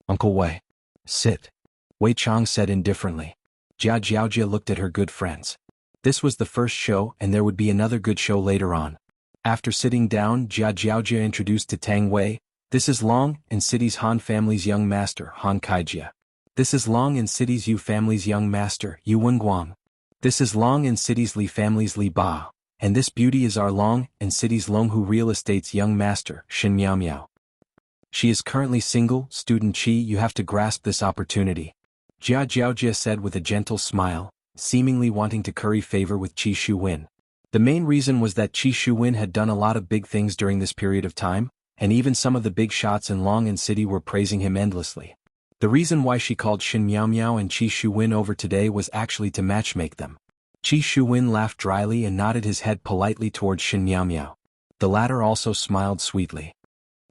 Uncle Wei. Sit. Wei Chang said indifferently. Jia Jiaojia looked at her good friends. This was the first show and there would be another good show later on. After sitting down, Jia Jiaojia introduced to Tang Wei, This is Long and City's Han family's young master, Han Kaijia. This is Long and City's Yu family's young master, Yu Wenguang. This is Long and City's Li family's Li Ba. And this beauty is our Long and City's Longhu Real Estate's young master, Shin Miao Miao. She is currently single, student Qi, you have to grasp this opportunity. Jia Jiaojia said with a gentle smile, seemingly wanting to curry favor with Qi Shuwen. The main reason was that Xuanhuan had done a lot of big things during this period of time, and even some of the big shots in Long'an City were praising him endlessly. The reason why she called Shen Miao Miao and Xuanhuan over today was actually to matchmake them. Xuanhuan laughed dryly and nodded his head politely towards Shen Miao Miao. The latter also smiled sweetly.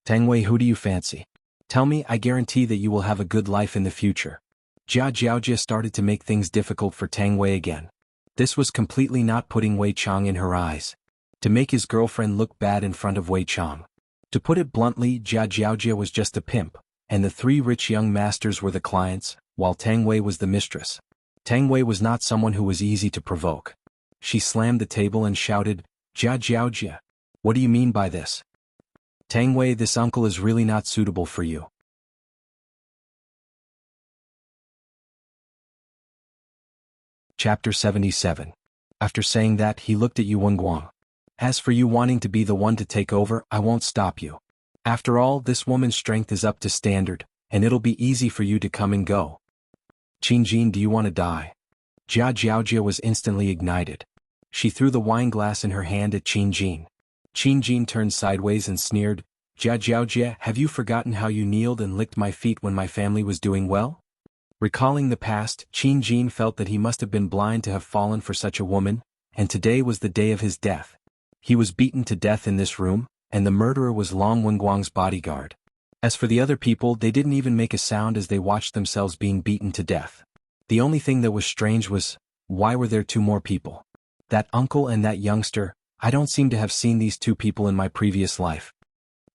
Tang Wei, who do you fancy? Tell me, I guarantee that you will have a good life in the future. Jiaojia started to make things difficult for Tang Wei again. This was completely not putting Wei Chang in her eyes. To make his girlfriend look bad in front of Wei Chang. To put it bluntly, Jiaojia was just a pimp, and the three rich young masters were the clients, while Tang Wei was the mistress. Tang Wei was not someone who was easy to provoke. She slammed the table and shouted, Jiaojia, what do you mean by this? Tang Wei, this uncle is really not suitable for you. Chapter 77. After saying that, he looked at Yu Wenguang. As for you wanting to be the one to take over, I won't stop you. After all, this woman's strength is up to standard, and it'll be easy for you to come and go. Qingjin, do you want to die? Jiaojia was instantly ignited. She threw the wine glass in her hand at Qingjin. Qingjin turned sideways and sneered, Jiaojia, have you forgotten how you kneeled and licked my feet when my family was doing well? Recalling the past, Qingjin felt that he must have been blind to have fallen for such a woman, and today was the day of his death. He was beaten to death in this room, and the murderer was Long Wenguang's bodyguard. As for the other people, they didn't even make a sound as they watched themselves being beaten to death. The only thing that was strange was, why were there two more people? That uncle and that youngster, I don't seem to have seen these two people in my previous life.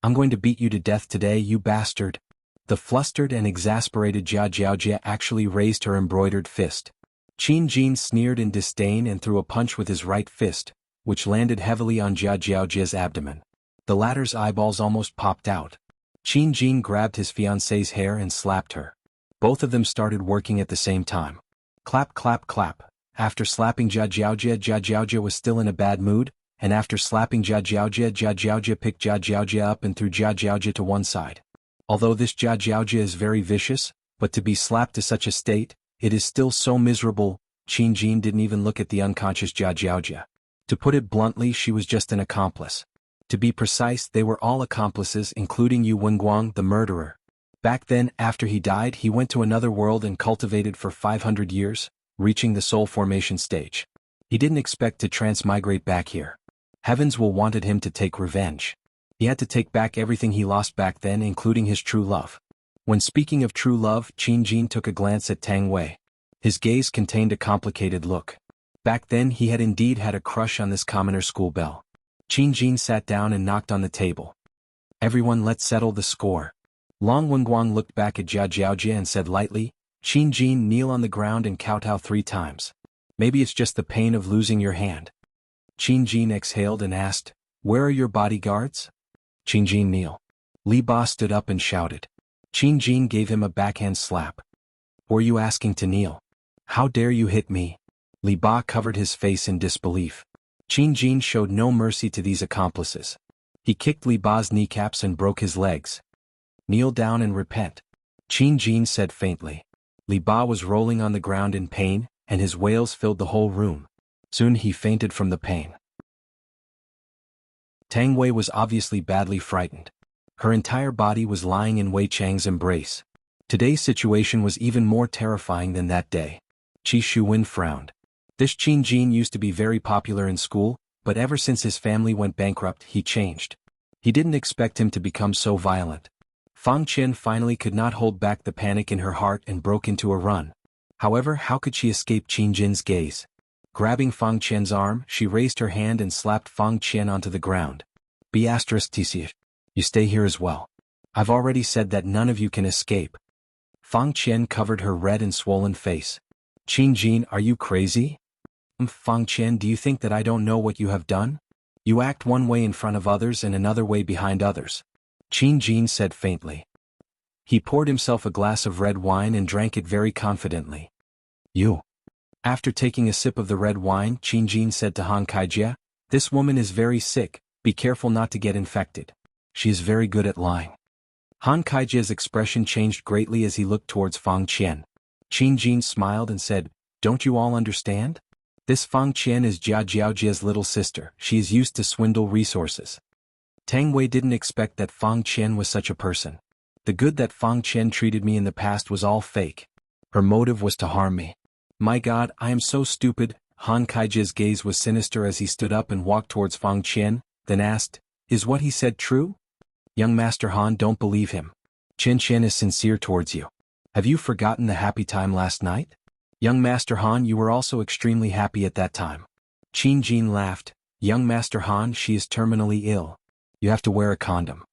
I'm going to beat you to death today, you bastard. The flustered and exasperated Jiaojia actually raised her embroidered fist. Qingjin sneered in disdain and threw a punch with his right fist, which landed heavily on Jiaojia's abdomen. The latter's eyeballs almost popped out. Qingjin grabbed his fiancée's hair and slapped her. Both of them started working at the same time. Clap, clap, clap. After slapping Jiaojia was still in a bad mood, and after slapping Jiaojia picked Jiaojia up and threw Jiaojia to one side. Although this Jiaojia is very vicious, but to be slapped to such a state, it is still so miserable. Qingjin didn't even look at the unconscious Jiaojia. To put it bluntly, she was just an accomplice. To be precise, they were all accomplices, including Yu Wenguang, the murderer. Back then, after he died, he went to another world and cultivated for 500 years, reaching the soul formation stage. He didn't expect to transmigrate back here. Heavens wanted him to take revenge. He had to take back everything he lost back then, including his true love. When speaking of true love, Qingjin took a glance at Tang Wei. His gaze contained a complicated look. Back then he had indeed had a crush on this commoner school belle. Qingjin sat down and knocked on the table. Everyone, let's settle the score. Long Wenguang looked back at Jiaojia and said lightly, Qingjin, kneel on the ground and kowtow 3 times. Maybe it's just the pain of losing your hand. Qingjin exhaled and asked, where are your bodyguards? Qingjin, kneel. Li Ba stood up and shouted. Qingjin gave him a backhand slap. Were you asking to kneel? How dare you hit me? Li Ba covered his face in disbelief. Qingjin showed no mercy to these accomplices. He kicked Li Ba's kneecaps and broke his legs. Kneel down and repent. Qingjin said faintly. Li Ba was rolling on the ground in pain, and his wails filled the whole room. Soon he fainted from the pain. Tang Wei was obviously badly frightened. Her entire body was lying in Wei Chang's embrace. Today's situation was even more terrifying than that day. Xuanhuan frowned. This Qingjin used to be very popular in school, but ever since his family went bankrupt, he changed. He didn't expect him to become so violent. Fang Qian finally could not hold back the panic in her heart and broke into a run. However, how could she escape Qingjin's gaze? Grabbing Fang Qian's arm, she raised her hand and slapped Fang Qian onto the ground. *TC. You stay here as well. I've already said that none of you can escape. Fang Qian covered her red and swollen face. Qingjin, are you crazy? Fang Qian, do you think that I don't know what you have done? You act one way in front of others and another way behind others. Qingjin said faintly. He poured himself a glass of red wine and drank it very confidently. You. After taking a sip of the red wine, Qingjin said to Han Kaijia, this woman is very sick, be careful not to get infected. She is very good at lying. Han Kaijia's expression changed greatly as he looked towards Fang Qian. Qingjin smiled and said, don't you all understand? This Fang Qian is Jia Jiaojia's little sister. She is used to swindle resources. Tang Wei didn't expect that Fang Qian was such a person. The good that Fang Qian treated me in the past was all fake. Her motive was to harm me. My God, I am so stupid. Han Kaijia's gaze was sinister as he stood up and walked towards Fang Qian, then asked, "Is what he said true?" "Young Master Han, don't believe him. Qin Qian is sincere towards you. Have you forgotten the happy time last night? Young Master Han, you were also extremely happy at that time." Qin Jin laughed. "Young Master Han, she is terminally ill. You have to wear a condom."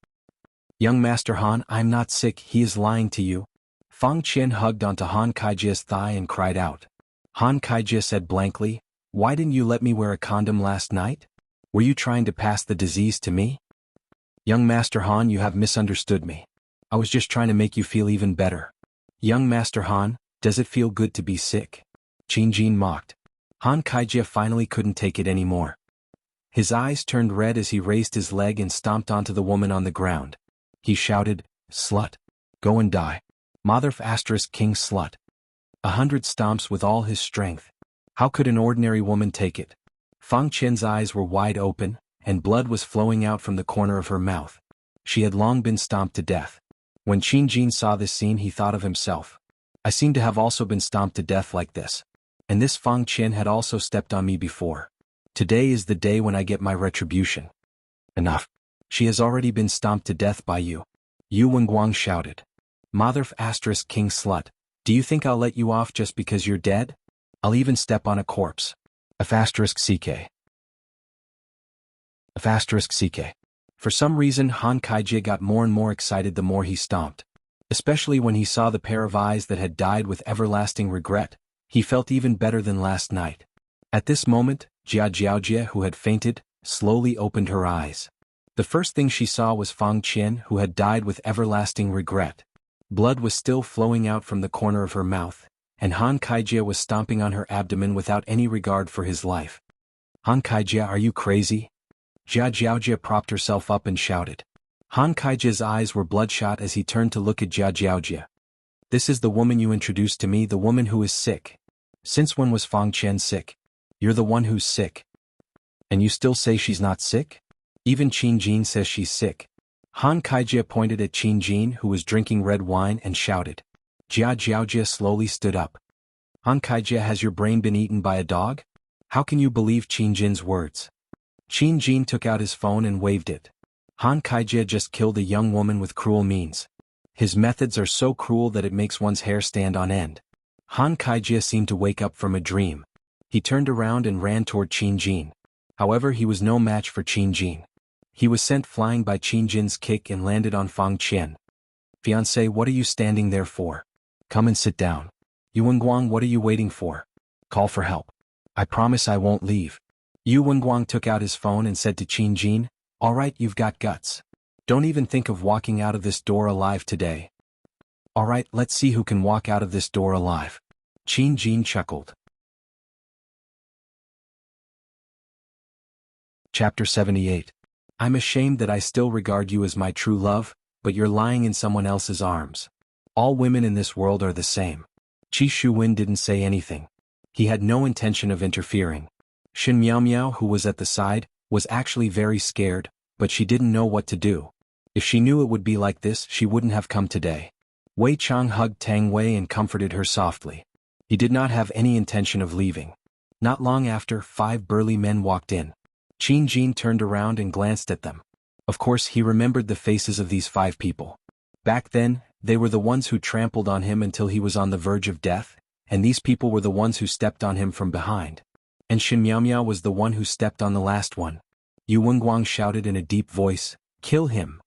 "Young Master Han, I'm not sick, he is lying to you." Fang Qian hugged onto Han Kaijia's thigh and cried out. Han Kaijia said blankly, "Why didn't you let me wear a condom last night? Were you trying to pass the disease to me?" "Young Master Han, you have misunderstood me. I was just trying to make you feel even better." "Young Master Han, does it feel good to be sick?" Qin Jin mocked. Han Kaijia finally couldn't take it anymore. His eyes turned red as he raised his leg and stomped onto the woman on the ground. He shouted, "Slut! Go and die. Motherf * king slut." 100 stomps with all his strength. How could an ordinary woman take it? Fang Qian's eyes were wide open, and blood was flowing out from the corner of her mouth. She had long been stomped to death. When Qin Jin saw this scene, he thought of himself. I seem to have also been stomped to death like this. And this Fang Qian had also stepped on me before. Today is the day when I get my retribution. Enough. She has already been stomped to death by you. Yu Wenguang shouted. Motherf * king slut. Do you think I'll let you off just because you're dead? I'll even step on a corpse. *ck. *ck. For some reason Han Kaijia got more and more excited the more he stomped. Especially when he saw the pair of eyes that had died with everlasting regret, he felt even better than last night. At this moment, Jia Jiaojia, who had fainted, slowly opened her eyes. The first thing she saw was Fang Qian, who had died with everlasting regret. Blood was still flowing out from the corner of her mouth, and Han Kaijia was stomping on her abdomen without any regard for his life. Han Kaijia, are you crazy? Jia Jiaojia propped herself up and shouted. Han Kaijia's eyes were bloodshot as he turned to look at Jia Jiaojia. This is the woman you introduced to me, the woman who is sick. Since when was Fang Qian sick? You're the one who's sick. And you still say she's not sick? Even Qin Jin says she's sick. Han Kaijia pointed at Qin Jin, who was drinking red wine, and shouted. Jia Jiaojia slowly stood up. Han Kaijia, has your brain been eaten by a dog? How can you believe Qin Jin's words? Qin Jin took out his phone and waved it. Han Kaijia just killed a young woman with cruel means. His methods are so cruel that it makes one's hair stand on end. Han Kaijia seemed to wake up from a dream. He turned around and ran toward Qin Jin. However, he was no match for Qin Jin. He was sent flying by Qin Jin's kick and landed on Fang Qian. Fiancé, what are you standing there for? Come and sit down. Yu Wenguang, what are you waiting for? Call for help. I promise I won't leave. Yu Wenguang took out his phone and said to Qin Jin, all right, you've got guts. Don't even think of walking out of this door alive today. All right, let's see who can walk out of this door alive. Qin Jin chuckled. Chapter 78. I'm ashamed that I still regard you as my true love, but you're lying in someone else's arms. All women in this world are the same. Qi Shuwen didn't say anything. He had no intention of interfering. Shin Miao Miao, who was at the side, was actually very scared, but she didn't know what to do. If she knew it would be like this, she wouldn't have come today. Wei Chang hugged Tang Wei and comforted her softly. He did not have any intention of leaving. Not long after, 5 burly men walked in. Qin Jin turned around and glanced at them. Of course, he remembered the faces of these 5 people. Back then, they were the ones who trampled on him until he was on the verge of death, and these people were the ones who stepped on him from behind. And Shin Miao Miao was the one who stepped on the last one. Yu Wenguang shouted in a deep voice, kill him.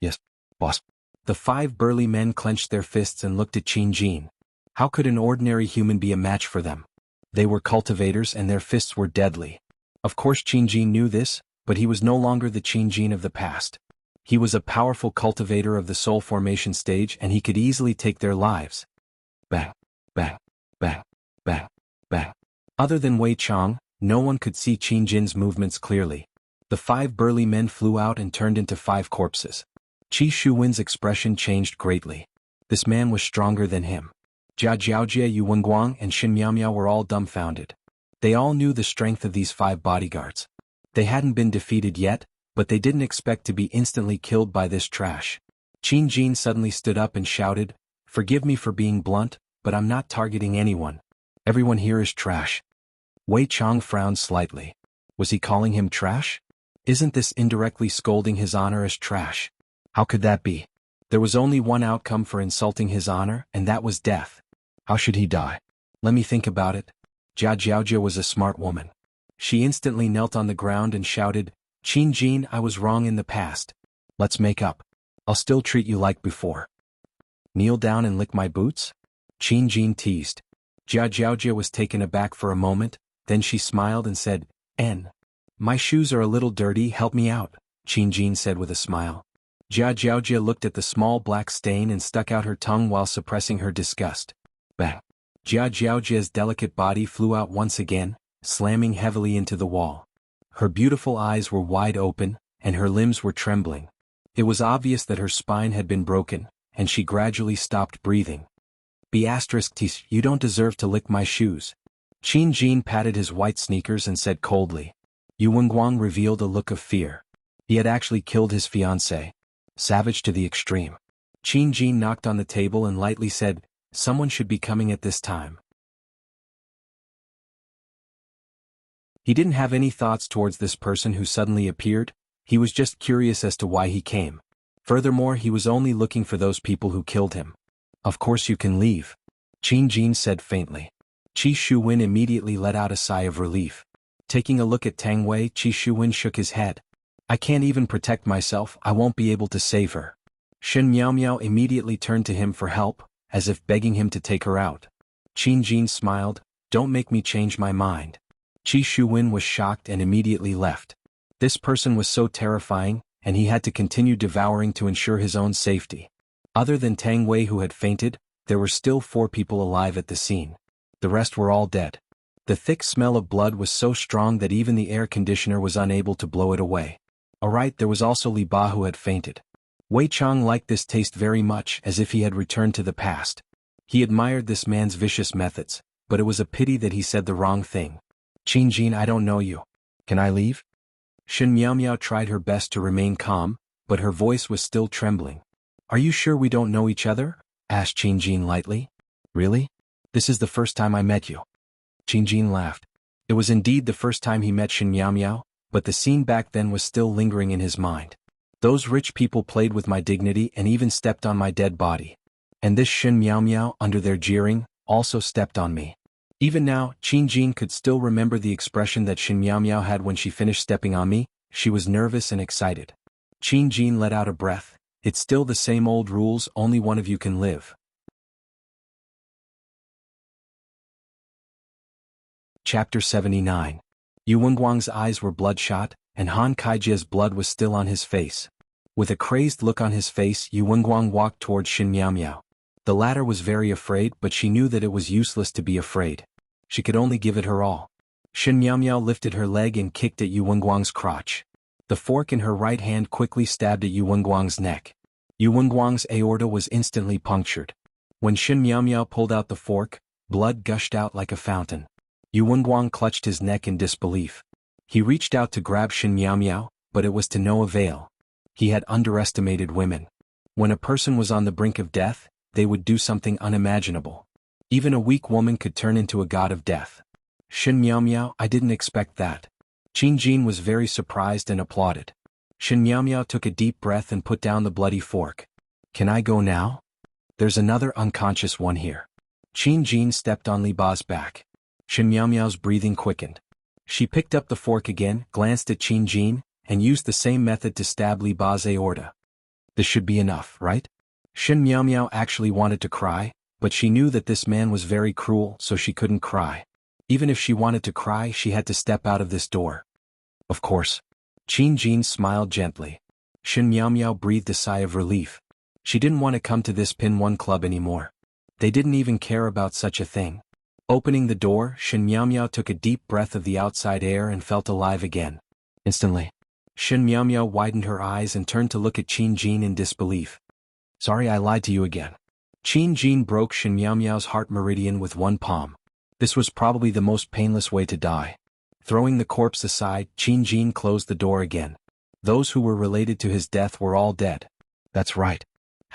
Yes, boss. The 5 burly men clenched their fists and looked at Qin Jin. How could an ordinary human be a match for them? They were cultivators and their fists were deadly. Of course Qin Jin knew this, but he was no longer the Qin Jin of the past. He was a powerful cultivator of the soul formation stage and he could easily take their lives. Bang, bang, bang, bang, bang. Other than Wei Chang, no one could see Qin Jin's movements clearly. The 5 burly men flew out and turned into 5 corpses. Qi Shuwen's expression changed greatly. This man was stronger than him. Jia Jiaojia, Yu Wenguang, and Shin Miao Miao were all dumbfounded. They all knew the strength of these 5 bodyguards. They hadn't been defeated yet, but they didn't expect to be instantly killed by this trash. Qin Jin suddenly stood up and shouted, "Forgive me for being blunt, but I'm not targeting anyone. Everyone here is trash." Wei Chang frowned slightly. Was he calling him trash? Isn't this indirectly scolding his honor as trash? How could that be? There was only one outcome for insulting his honor, and that was death. How should he die? Let me think about it. Jia Jiaojia was a smart woman. She instantly knelt on the ground and shouted, "Qin Jin, I was wrong in the past. Let's make up. I'll still treat you like before." Kneel down and lick my boots? Qin Jin teased. Jia Jiaojia was taken aback for a moment, then she smiled and said, My shoes are a little dirty, help me out," Qin Jin said with a smile. Jia Jiaojia looked at the small black stain and stuck out her tongue while suppressing her disgust. Bang! Jia Jiaojia's delicate body flew out once again, slamming heavily into the wall. Her beautiful eyes were wide open, and her limbs were trembling. It was obvious that her spine had been broken, and she gradually stopped breathing. "Ts, you don't deserve to lick my shoes." Qin Jin patted his white sneakers and said coldly. Yu Wenguang revealed a look of fear. He had actually killed his fiancée. Savage to the extreme. Qin Jin knocked on the table and lightly said, "Someone should be coming at this time." He didn't have any thoughts towards this person who suddenly appeared. He was just curious as to why he came. Furthermore, he was only looking for those people who killed him. "Of course you can leave," Qin Jin said faintly. Qi Shuwen immediately let out a sigh of relief. Taking a look at Tang Wei, Qi Shuwen shook his head. "I can't even protect myself, I won't be able to save her." Shen Miao Miao immediately turned to him for help, as if begging him to take her out. Qin Jin smiled, "Don't make me change my mind." Qi Shuwen was shocked and immediately left. This person was so terrifying, and he had to continue devouring to ensure his own safety. Other than Tang Wei who had fainted, there were still 4 people alive at the scene. The rest were all dead. The thick smell of blood was so strong that even the air conditioner was unable to blow it away. Alright, there was also Li Ba who had fainted. Wei Chang liked this taste very much, as if he had returned to the past. He admired this man's vicious methods, but it was a pity that he said the wrong thing. "Qin Jin, I don't know you. Can I leave?" Shen Miao Miao tried her best to remain calm, but her voice was still trembling. "Are you sure we don't know each other?" asked Qin Jin lightly. "Really? This is the first time I met you." Qin Jin laughed. It was indeed the first time he met Shen Miao Miao, but the scene back then was still lingering in his mind. Those rich people played with my dignity and even stepped on my dead body. And this Shen Miao Miao, under their jeering, also stepped on me. Even now, Qin Jin could still remember the expression that Shen Miao Miao had when she finished stepping on me. She was nervous and excited. Qin Jin let out a breath. It's still the same old rules, only one of you can live. Chapter 79. Yu Wenguang's eyes were bloodshot, and Han Kaijia's blood was still on his face. With a crazed look on his face, Yu Wenguang walked towards Shen Miao Miao. The latter was very afraid, but she knew that it was useless to be afraid. She could only give it her all. Shen Miao Miao lifted her leg and kicked at Yu Wenguang's crotch. The fork in her right hand quickly stabbed at Yu Wenguang's neck. Yu Wenguang's aorta was instantly punctured. When Shen Miao Miao pulled out the fork, blood gushed out like a fountain. Yu Wenguang clutched his neck in disbelief. He reached out to grab Shen Miao Miao, but it was to no avail. He had underestimated women. When a person was on the brink of death, they would do something unimaginable. Even a weak woman could turn into a god of death. "Shen Miao Miao, I didn't expect that." Qin Jin was very surprised and applauded. Shen Miao Miao took a deep breath and put down the bloody fork. "Can I go now? There's another unconscious one here." Qin Jin stepped on Li Ba's back. Shen Miao Miao's breathing quickened. She picked up the fork again, glanced at Qin Jin, and used the same method to stab Li Ba's aorta. This should be enough, right? Shen Miao Miao actually wanted to cry, but she knew that this man was very cruel, so she couldn't cry. Even if she wanted to cry, she had to step out of this door. Of course. Qin Jin smiled gently. Shen Miao Miao breathed a sigh of relief. She didn't want to come to this Pin 1 club anymore. They didn't even care about such a thing. Opening the door, Shen Miao Miao took a deep breath of the outside air and felt alive again. Instantly. Shen Miao Miao widened her eyes and turned to look at Qin Jin in disbelief. "Sorry I lied to you again." Qin Jin broke Shen Miao Miao's heart meridian with one palm. This was probably the most painless way to die. Throwing the corpse aside, Qin Jin closed the door again. Those who were related to his death were all dead. That's right.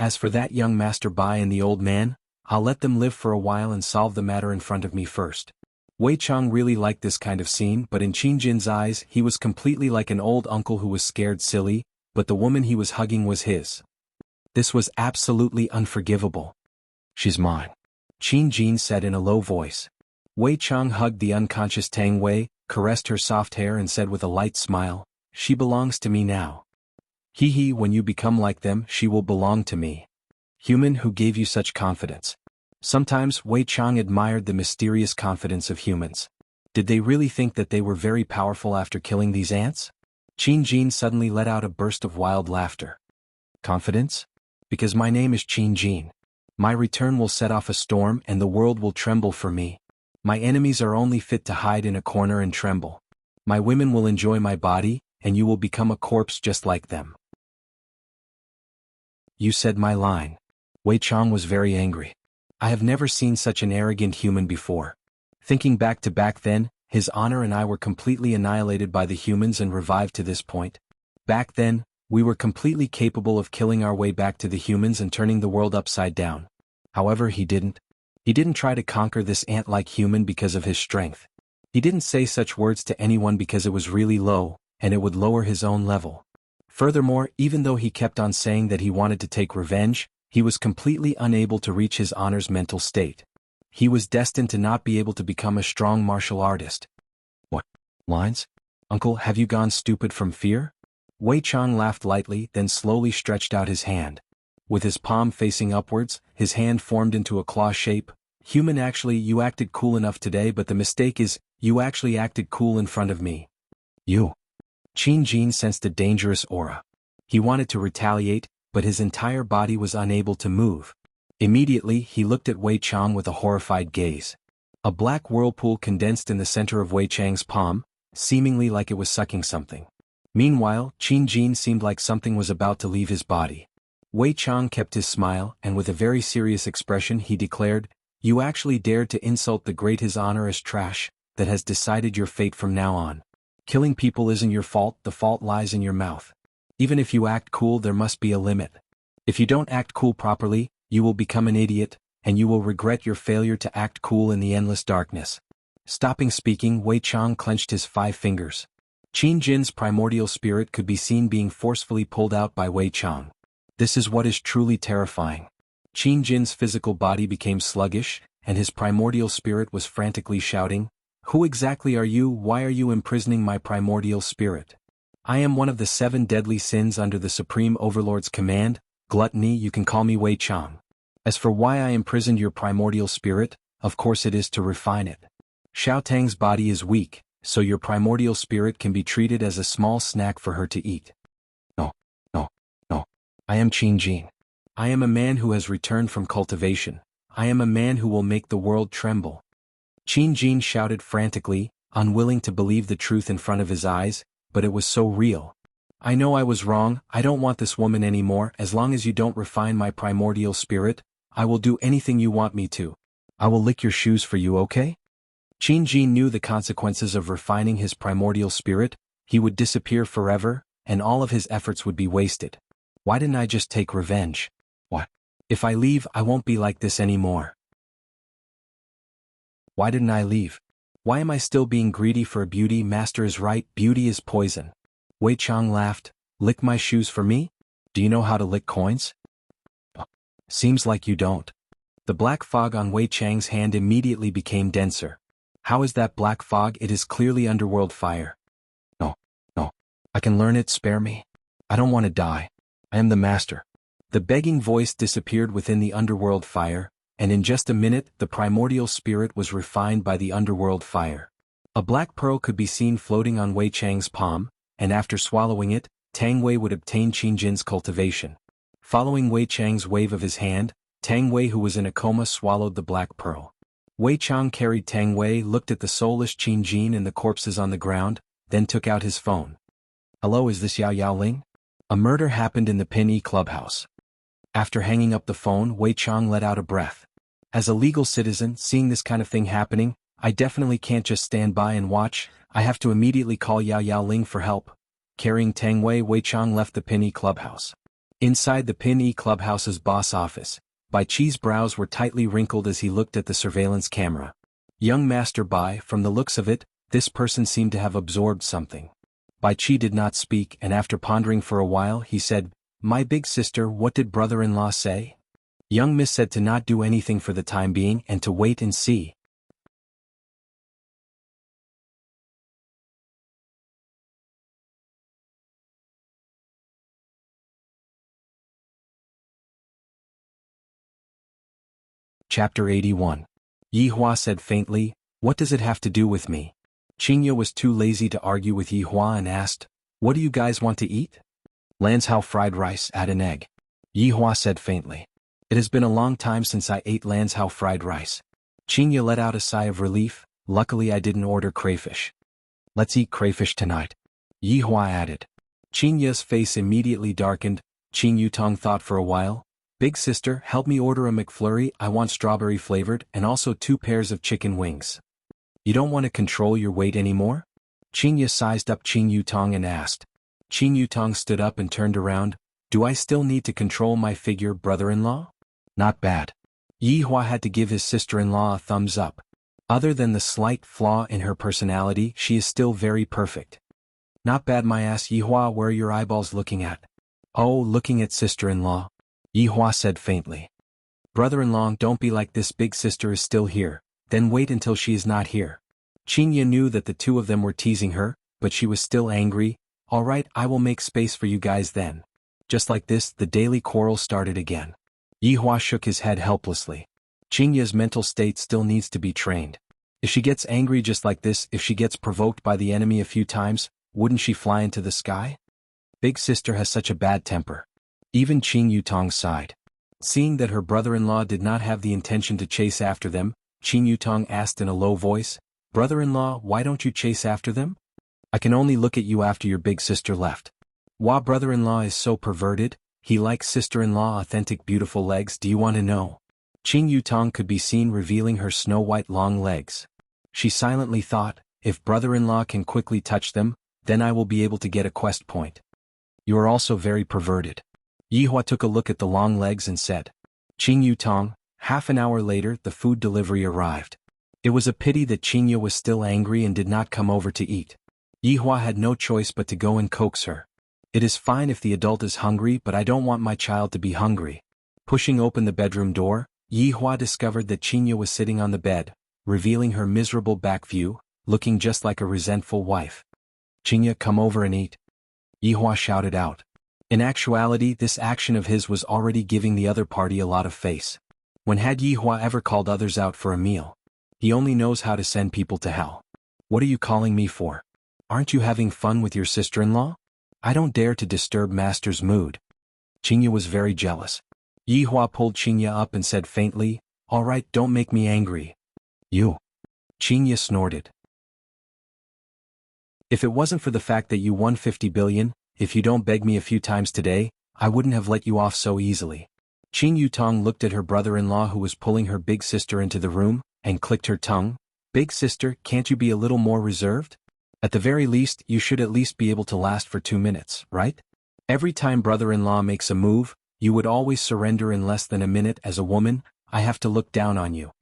As for that young Master Bai and the old man, I'll let them live for a while and solve the matter in front of me first. Wei Chang really liked this kind of scene, but in Qin Jin's eyes he was completely like an old uncle who was scared silly, but the woman he was hugging was his. This was absolutely unforgivable. She's mine, Qin Jin said in a low voice. Wei Chang hugged the unconscious Tang Wei, caressed her soft hair and said with a light smile, "She belongs to me now. He, when you become like them, she will belong to me." Human, who gave you such confidence? Sometimes Wei Chang admired the mysterious confidence of humans. Did they really think that they were very powerful after killing these ants? Qin Jin suddenly let out a burst of wild laughter. Confidence? Because my name is Qin Jin. My return will set off a storm and the world will tremble for me. My enemies are only fit to hide in a corner and tremble. My women will enjoy my body, and you will become a corpse just like them. You said my line. Wei Chang was very angry. I have never seen such an arrogant human before. Thinking back then, his honor and I were completely annihilated by the humans and revived to this point. Back then, we were completely capable of killing our way back to the humans and turning the world upside down. However, he didn't. He didn't try to conquer this ant-like human because of his strength. He didn't say such words to anyone because it was really low, and it would lower his own level. Furthermore, even though he kept on saying that he wanted to take revenge, he was completely unable to reach his honor's mental state. He was destined to not be able to become a strong martial artist. What? Lines? Uncle, have you gone stupid from fear? Wei Chang laughed lightly, then slowly stretched out his hand. With his palm facing upwards, his hand formed into a claw shape. Human, actually, you acted cool enough today, but the mistake is, you actually acted cool in front of me. You. Qin Jin sensed a dangerous aura. He wanted to retaliate, but his entire body was unable to move. Immediately, he looked at Wei Chang with a horrified gaze. A black whirlpool condensed in the center of Wei Chang's palm, seemingly like it was sucking something. Meanwhile, Qin Jin seemed like something was about to leave his body. Wei Chang kept his smile, and with a very serious expression he declared, "You actually dared to insult the great His Honor as trash, that has decided your fate from now on. Killing people isn't your fault, the fault lies in your mouth. Even if you act cool, there must be a limit. If you don't act cool properly, you will become an idiot, and you will regret your failure to act cool in the endless darkness." Stopping speaking, Wei Chang clenched his 5 fingers. Qin Jin's primordial spirit could be seen being forcefully pulled out by Wei Chang. This is what is truly terrifying. Qin Jin's physical body became sluggish, and his primordial spirit was frantically shouting, "Who exactly are you? Why are you imprisoning my primordial spirit? I am one of the 7 deadly sins under the Supreme Overlord's command. Gluttony, you can call me Wei Chang. As for why I imprisoned your primordial spirit, of course it is to refine it. Xiao Tang's body is weak, so your primordial spirit can be treated as a small snack for her to eat." No. I am Qin Jin. I am a man who has returned from cultivation. I am a man who will make the world tremble. Qin Jin shouted frantically, unwilling to believe the truth in front of his eyes, but it was so real. "I know I was wrong, I don't want this woman anymore. As long as you don't refine my primordial spirit, I will do anything you want me to. I will lick your shoes for you, okay?" Qin Jin knew the consequences of refining his primordial spirit. He would disappear forever, and all of his efforts would be wasted. Why didn't I just take revenge? What? If I leave, I won't be like this anymore. Why didn't I leave? Why am I still being greedy for beauty? Master is right, beauty is poison. Wei Chang laughed. Lick my shoes for me? Do you know how to lick coins? Seems like you don't. The black fog on Wei Chang's hand immediately became denser. How is that black fog? It is clearly underworld fire. No. I can learn it, spare me. I don't want to die. I am the master. The begging voice disappeared within the underworld fire, and in just a minute the primordial spirit was refined by the underworld fire. A black pearl could be seen floating on Wei Chang's palm, and after swallowing it, Tang Wei would obtain Qin Jin's cultivation. Following Wei Chang's wave of his hand, Tang Wei, who was in a coma, swallowed the black pearl. Wei Chang carried Tang Wei, looked at the soulless Qin Jin and the corpses on the ground, then took out his phone. "Hello, is this Yao Ling? A murder happened in the Pin E clubhouse." After hanging up the phone, Wei Chang let out a breath. As a legal citizen, seeing this kind of thing happening, I definitely can't just stand by and watch, I have to immediately call Yao Yao Ling for help. Carrying Tang Wei Weichang left the Pin E clubhouse. Inside the Pin E clubhouse's boss office, Bai Chi's brows were tightly wrinkled as he looked at the surveillance camera. Young Master Bai, from the looks of it, this person seemed to have absorbed something. Bai Chi did not speak, and after pondering for a while he said, "My big sister, what did brother-in-law say?" Young Miss said to not do anything for the time being and to wait and see. Chapter 81. Yi Hua said faintly, "What does it have to do with me?" Qingya was too lazy to argue with Yi Hua and asked, "What do you guys want to eat?" "Lanzhou fried rice, add an egg." Yi Hua said faintly. "It has been a long time since I ate Lanzhou fried rice." Qingya let out a sigh of relief. "Luckily I didn't order crayfish." "Let's eat crayfish tonight," Yi Hua added. Qingya's face immediately darkened. Qing Yutong thought for a while. "Big sister, help me order a McFlurry, I want strawberry flavored, and also 2 pairs of chicken wings." "You don't want to control your weight anymore?" Qingya sized up Qing Yutong and asked. Qing Yutong stood up and turned around. "Do I still need to control my figure, brother-in-law?" "Not bad." Yi Hua had to give his sister-in-law a thumbs up. Other than the slight flaw in her personality, she is still very perfect. "Not bad my ass." "Yi Hua, where are your eyeballs looking at?" "Oh, looking at sister-in-law," Yi Hua said faintly. "Brother-in-law, don't be like this, big sister is still here, then wait until she is not here." Qingya knew that the two of them were teasing her, but she was still angry. "All right, I will make space for you guys then." Just like this, the daily quarrel started again. Yi Hua shook his head helplessly. Qingya's mental state still needs to be trained. If she gets angry just like this, if she gets provoked by the enemy a few times, wouldn't she fly into the sky? Big sister has such a bad temper. Even Qing Yutong sighed. Seeing that her brother-in-law did not have the intention to chase after them, Qing Yutong asked in a low voice, "Brother-in-law, why don't you chase after them? I can only look at you after your big sister left." "Why brother-in-law is so perverted, he likes sister-in-law authentic beautiful legs, do you want to know?" Qing Yutong could be seen revealing her snow-white long legs. She silently thought, "If brother-in-law can quickly touch them, then I will be able to get a quest point." "You are also very perverted." Yi Hua took a look at the long legs and said. Qing Yutong. Half an hour later, the food delivery arrived. It was a pity that Qingya was still angry and did not come over to eat. Yi Hua had no choice but to go and coax her. "It is fine if the adult is hungry, but I don't want my child to be hungry." Pushing open the bedroom door, Yi Hua discovered that Qingya was sitting on the bed, revealing her miserable back view, looking just like a resentful wife. "Qingya, come over and eat," Yi Hua shouted out. In actuality, this action of his was already giving the other party a lot of face. When had Yi Hua ever called others out for a meal? He only knows how to send people to hell. "What are you calling me for? Aren't you having fun with your sister-in-law? I don't dare to disturb master's mood." Qingya was very jealous. Yi Hua pulled Qingya up and said faintly, "All right, don't make me angry." "You." Qingya snorted. "If it wasn't for the fact that you won 50 billion, if you don't beg me a few times today, I wouldn't have let you off so easily." Qing Yutong looked at her brother-in-law who was pulling her big sister into the room, and clicked her tongue. "Big sister, can't you be a little more reserved? At the very least, you should at least be able to last for 2 minutes, right? Every time brother-in-law makes a move, you would always surrender in less than a minute. As a woman, I have to look down on you.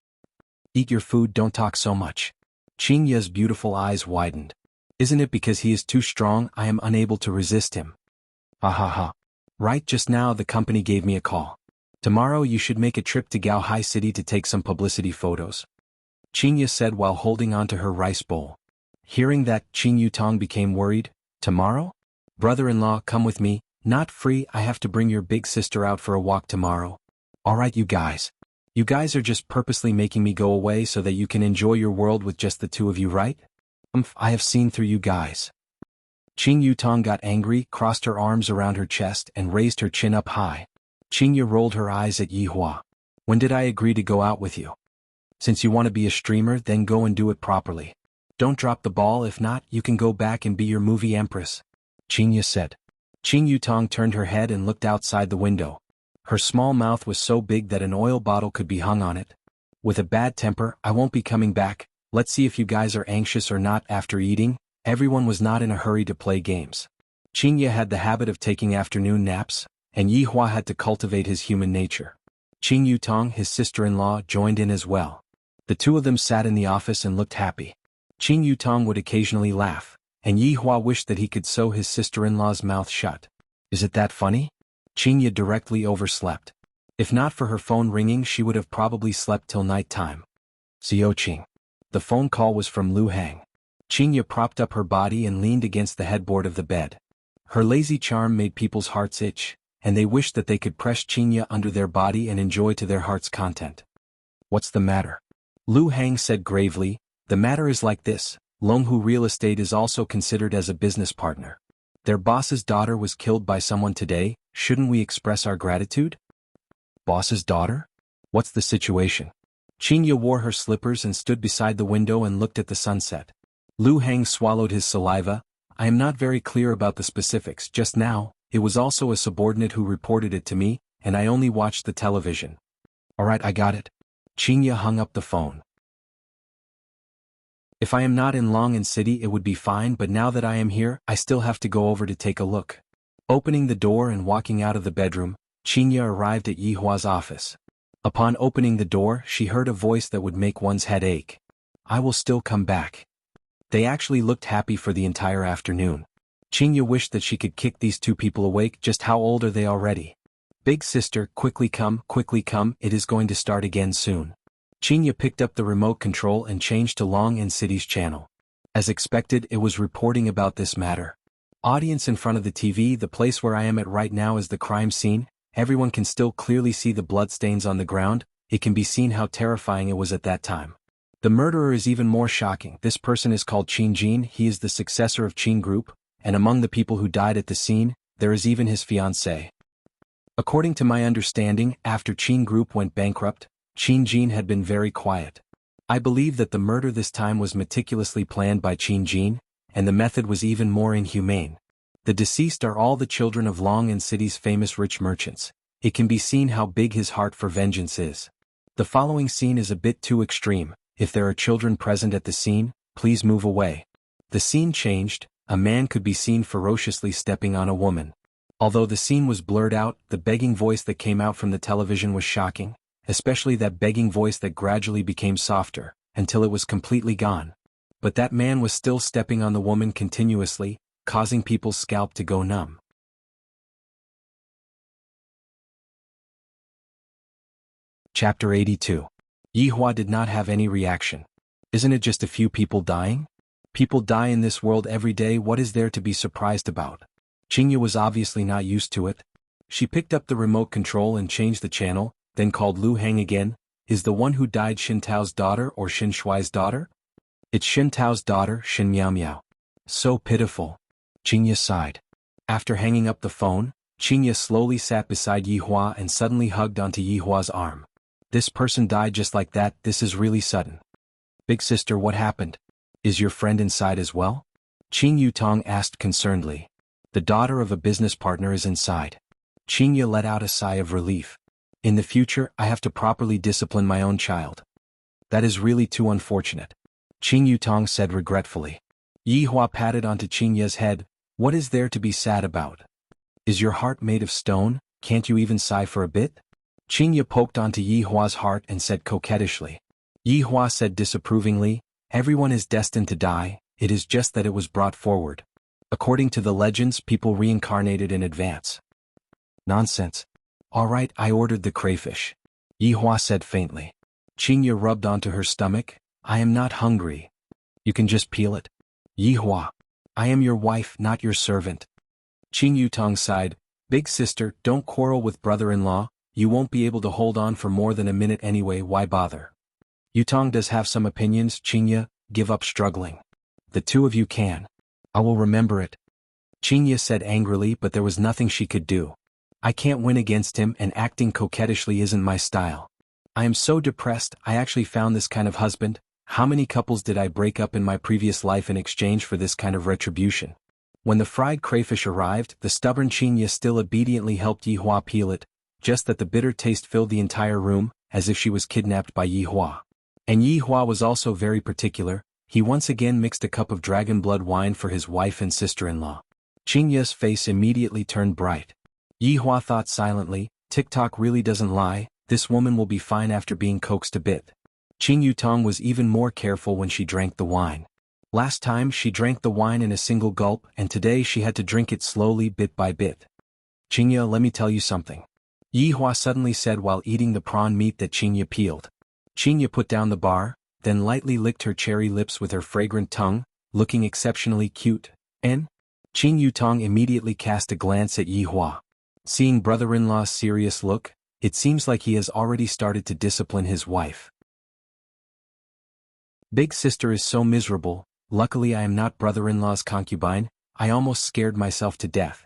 Eat your food, don't talk so much." Qingya's beautiful eyes widened. "Isn't it because he is too strong I am unable to resist him?" "Ha ha ha. Right, just now the company gave me a call. Tomorrow you should make a trip to Gaohai City to take some publicity photos," Qingya said while holding onto her rice bowl. Hearing that, Qing Yutong became worried. "Tomorrow? Brother-in-law, come with me." "Not free, I have to bring your big sister out for a walk tomorrow." "All right, you guys. You guys are just purposely making me go away so that you can enjoy your world with just the two of you, right? I have seen through you guys." Qing Yutong got angry, crossed her arms around her chest and raised her chin up high. Qingya rolled her eyes at Yi Hua. "When did I agree to go out with you? Since you want to be a streamer, then go and do it properly. Don't drop the ball, if not, you can go back and be your movie empress," Qingya said. Qing Yutong turned her head and looked outside the window. Her small mouth was so big that an oil bottle could be hung on it. "With a bad temper, I won't be coming back. Let's see if you guys are anxious or not. After eating, everyone was not in a hurry to play games. Xianxia had the habit of taking afternoon naps, and Yihua had to cultivate his human nature. Qing Yutong, his sister-in-law, joined in as well. The two of them sat in the office and looked happy. Qing Yutong would occasionally laugh, and Yihua wished that he could sew his sister-in-law's mouth shut. Is it that funny? Xianxia directly overslept. If not for her phone ringing, she would have probably slept till night time. Xiaoqing. The phone call was from Lu Hang. Xianxia propped up her body and leaned against the headboard of the bed. Her lazy charm made people's hearts itch, and they wished that they could press Xianxia under their body and enjoy to their heart's content. What's the matter? Lu Hang said gravely, the matter is like this, Longhu Real Estate is also considered as a business partner. Their boss's daughter was killed by someone today, shouldn't we express our gratitude? Boss's daughter? What's the situation? Xianxia wore her slippers and stood beside the window and looked at the sunset. Lu Hang swallowed his saliva. I am not very clear about the specifics just now, it was also a subordinate who reported it to me, and I only watched the television. Alright, I got it. Xianxia hung up the phone. If I am not in Long'an City it would be fine, but now that I am here, I still have to go over to take a look. Opening the door and walking out of the bedroom, Xianxia arrived at Yihua's office. Upon opening the door, she heard a voice that would make one's head ache. I will still come back. They actually looked happy for the entire afternoon. Xianxia wished that she could kick these two people awake. Just how old are they already? Big sister, quickly come, it is going to start again soon. Xianxia picked up the remote control and changed to Long'an City's channel. As expected, it was reporting about this matter. Audience in front of the TV, the place where I am at right now is the crime scene. Everyone can still clearly see the bloodstains on the ground. It can be seen how terrifying it was at that time. The murderer is even more shocking. This person is called Qin Jin. He is the successor of Qin Group, and among the people who died at the scene, there is even his fiancée. According to my understanding, after Qin Group went bankrupt, Qin Jin had been very quiet. I believe that the murder this time was meticulously planned by Qin Jin, and the method was even more inhumane. The deceased are all the children of Long'an City's famous rich merchants. It can be seen how big his heart for vengeance is. The following scene is a bit too extreme. If there are children present at the scene, please move away. The scene changed. A man could be seen ferociously stepping on a woman. Although the scene was blurred out, the begging voice that came out from the television was shocking, especially that begging voice that gradually became softer, until it was completely gone. But that man was still stepping on the woman continuously, causing people's scalp to go numb. Chapter 82. Yihua did not have any reaction. Isn't it just a few people dying? People die in this world every day, what is there to be surprised about? Xianxia was obviously not used to it. She picked up the remote control and changed the channel, then called Lu Hang again. Is the one who died Xin Tao's daughter or Xin Shuai's daughter? It's Xin Tao's daughter, Xin Miao Miao. So pitiful. Xianxia sighed. After hanging up the phone, Xianxia slowly sat beside Yihua and suddenly hugged onto Yihua's arm. This person died just like that, this is really sudden. Big sister, what happened? Is your friend inside as well? Qing Yutong asked concernedly. The daughter of a business partner is inside. Xianxia let out a sigh of relief. In the future, I have to properly discipline my own child. That is really too unfortunate. Qing Yutong said regretfully. Yihua patted onto Xianxia's head. What is there to be sad about? Is your heart made of stone? Can't you even sigh for a bit? Xianxia poked onto Yihua's heart and said coquettishly. Yihua said disapprovingly, everyone is destined to die, it is just that it was brought forward. According to the legends, people reincarnated in advance. Nonsense. All right, I ordered the crayfish. Yihua said faintly. Xianxia rubbed onto her stomach. I am not hungry. You can just peel it. Yihua. I am your wife, not your servant. Qing Yutong sighed. Big sister, don't quarrel with brother-in-law. You won't be able to hold on for more than a minute anyway, why bother? Yutong does have some opinions, Xianxia, give up struggling. The two of you can. I will remember it. Xianxia said angrily, but there was nothing she could do. I can't win against him, and acting coquettishly isn't my style. I am so depressed, I actually found this kind of husband. How many couples did I break up in my previous life in exchange for this kind of retribution? When the fried crayfish arrived, the stubborn Xianxia still obediently helped Yihua peel it, just that the bitter taste filled the entire room, as if she was kidnapped by Yihua. And Yi Hua was also very particular. He once again mixed a cup of dragon blood wine for his wife and sister-in-law. Xianxia's face immediately turned bright. Yi Hua thought silently, TikTok really doesn't lie, this woman will be fine after being coaxed a bit. Qing Yutong was even more careful when she drank the wine. Last time she drank the wine in a single gulp, and today she had to drink it slowly bit by bit. Qingya, let me tell you something. Yi Hua suddenly said while eating the prawn meat that Qingya peeled. Qingya put down the bar, then lightly licked her cherry lips with her fragrant tongue, looking exceptionally cute. And? Qing Yutong immediately cast a glance at Yi Hua. Seeing brother-in-law's serious look, it seems like he has already started to discipline his wife. Big sister is so miserable. Luckily I am not brother-in-law's concubine. I almost scared myself to death.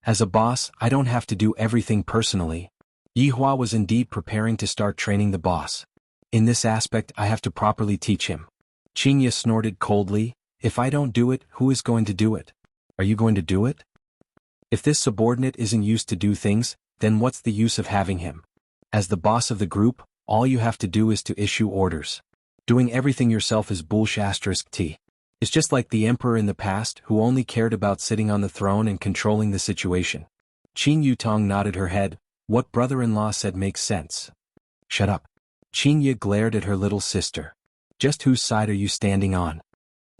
As a boss, I don't have to do everything personally. Yi Hua was indeed preparing to start training the boss. In this aspect I have to properly teach him. Qingya snorted coldly, if I don't do it, who is going to do it? Are you going to do it? If this subordinate isn't used to do things, then what's the use of having him? As the boss of the group, all you have to do is to issue orders. Doing everything yourself is bullshit. It's just like the emperor in the past who only cared about sitting on the throne and controlling the situation. Qing Yutong nodded her head, what brother-in-law said makes sense. Shut up. Qingya glared at her little sister. Just whose side are you standing on?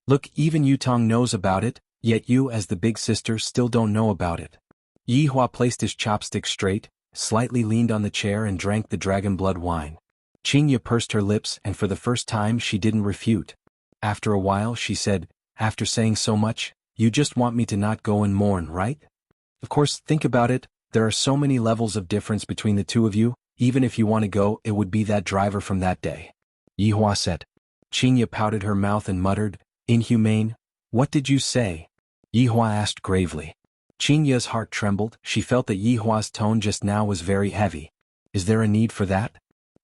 Look, even Yutong knows about it, yet you as the big sister still don't know about it. Yi Hua placed his chopstick straight, slightly leaned on the chair and drank the dragon blood wine. Qingya pursed her lips and for the first time she didn't refute. After a while she said, after saying so much, you just want me to not go and mourn, right? Of course, think about it, there are so many levels of difference between the two of you, even if you want to go, it would be that driver from that day. Yi Hua said. Qingya pouted her mouth and muttered, inhumane, what did you say? Yi Hua asked gravely. Qingya's heart trembled, she felt that Yi Hua's tone just now was very heavy. Is there a need for that?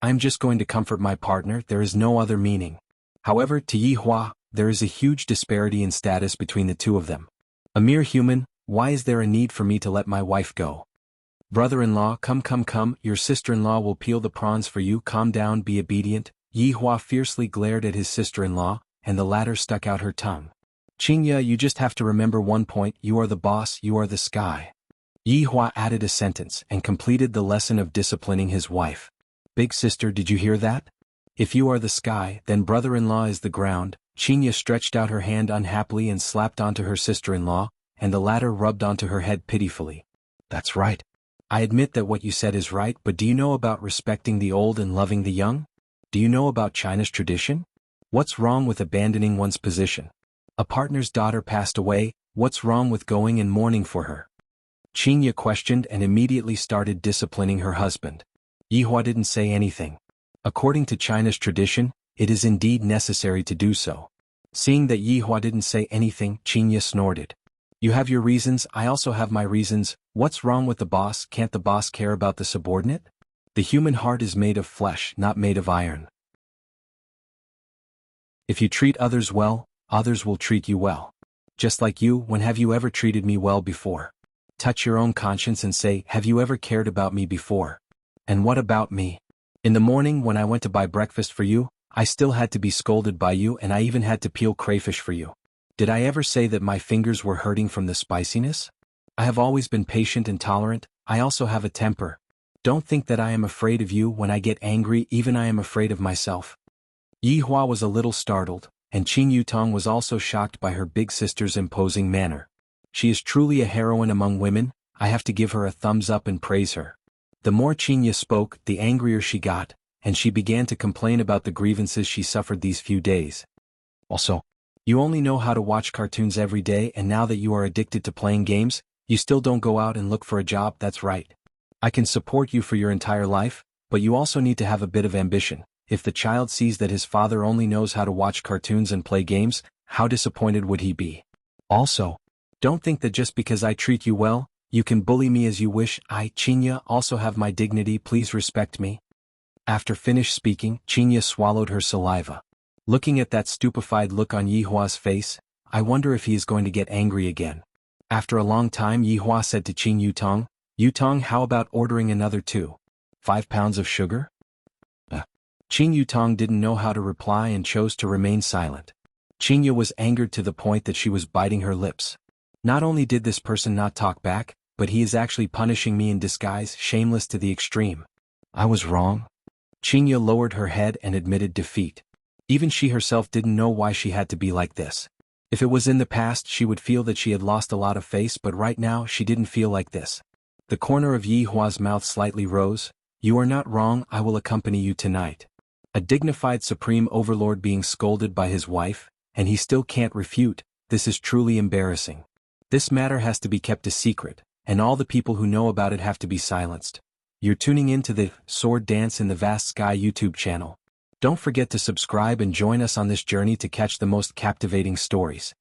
I'm just going to comfort my partner, there is no other meaning. However, to Yi Hua, there is a huge disparity in status between the two of them. A mere human, why is there a need for me to let my wife go? Brother-in-law, come, your sister-in-law will peel the prawns for you, calm down, be obedient. Yi Hua fiercely glared at his sister-in-law, and the latter stuck out her tongue. Qingya, you just have to remember one point, you are the boss, you are the sky. Yi Hua added a sentence and completed the lesson of disciplining his wife. Big sister, did you hear that? If you are the sky, then brother-in-law is the ground. Qingya stretched out her hand unhappily and slapped onto her sister-in-law, and the latter rubbed onto her head pitifully. That's right. I admit that what you said is right, but do you know about respecting the old and loving the young? Do you know about China's tradition? What's wrong with abandoning one's position? A partner's daughter passed away, what's wrong with going and mourning for her? Qingya questioned and immediately started disciplining her husband. Yi Hua didn't say anything. According to China's tradition, it is indeed necessary to do so. Seeing that Yi Hua didn't say anything, Qingya snorted. You have your reasons, I also have my reasons. What's wrong with the boss? Can't the boss care about the subordinate? The human heart is made of flesh, not made of iron. If you treat others well, others will treat you well. Just like you, when have you ever treated me well before? Touch your own conscience and say, have you ever cared about me before? And what about me? In the morning when I went to buy breakfast for you, I still had to be scolded by you and I even had to peel crayfish for you. Did I ever say that my fingers were hurting from the spiciness? I have always been patient and tolerant, I also have a temper. Don't think that I am afraid of you when I get angry, even I am afraid of myself. Yi Hua was a little startled, and Qing Yutong was also shocked by her big sister's imposing manner. She is truly a heroine among women, I have to give her a thumbs up and praise her. The more Qingya spoke, the angrier she got, and she began to complain about the grievances she suffered these few days. Also, you only know how to watch cartoons every day and now that you are addicted to playing games, you still don't go out and look for a job, that's right. I can support you for your entire life, but you also need to have a bit of ambition. If the child sees that his father only knows how to watch cartoons and play games, how disappointed would he be? Also, don't think that just because I treat you well, you can bully me as you wish. I, Qingya, also have my dignity, please respect me. After finished speaking, Qingya swallowed her saliva. Looking at that stupefied look on Yi Hua's face, I wonder if he is going to get angry again. After a long time Yi Hua said to Qing Yutong, Yutong, how about ordering another 5 pounds of sugar? Qing Yutong didn't know how to reply and chose to remain silent. Qingya was angered to the point that she was biting her lips. Not only did this person not talk back, but he is actually punishing me in disguise, shameless to the extreme. I was wrong. Qingya lowered her head and admitted defeat. Even she herself didn't know why she had to be like this. If it was in the past, she would feel that she had lost a lot of face, but right now she didn't feel like this. The corner of Yi Hua's mouth slightly rose. You are not wrong, I will accompany you tonight. A dignified supreme overlord being scolded by his wife, and he still can't refute. This is truly embarrassing. This matter has to be kept a secret, and all the people who know about it have to be silenced. You're tuning in to the Sword Dance in the Vast Sky YouTube channel. Don't forget to subscribe and join us on this journey to catch the most captivating stories.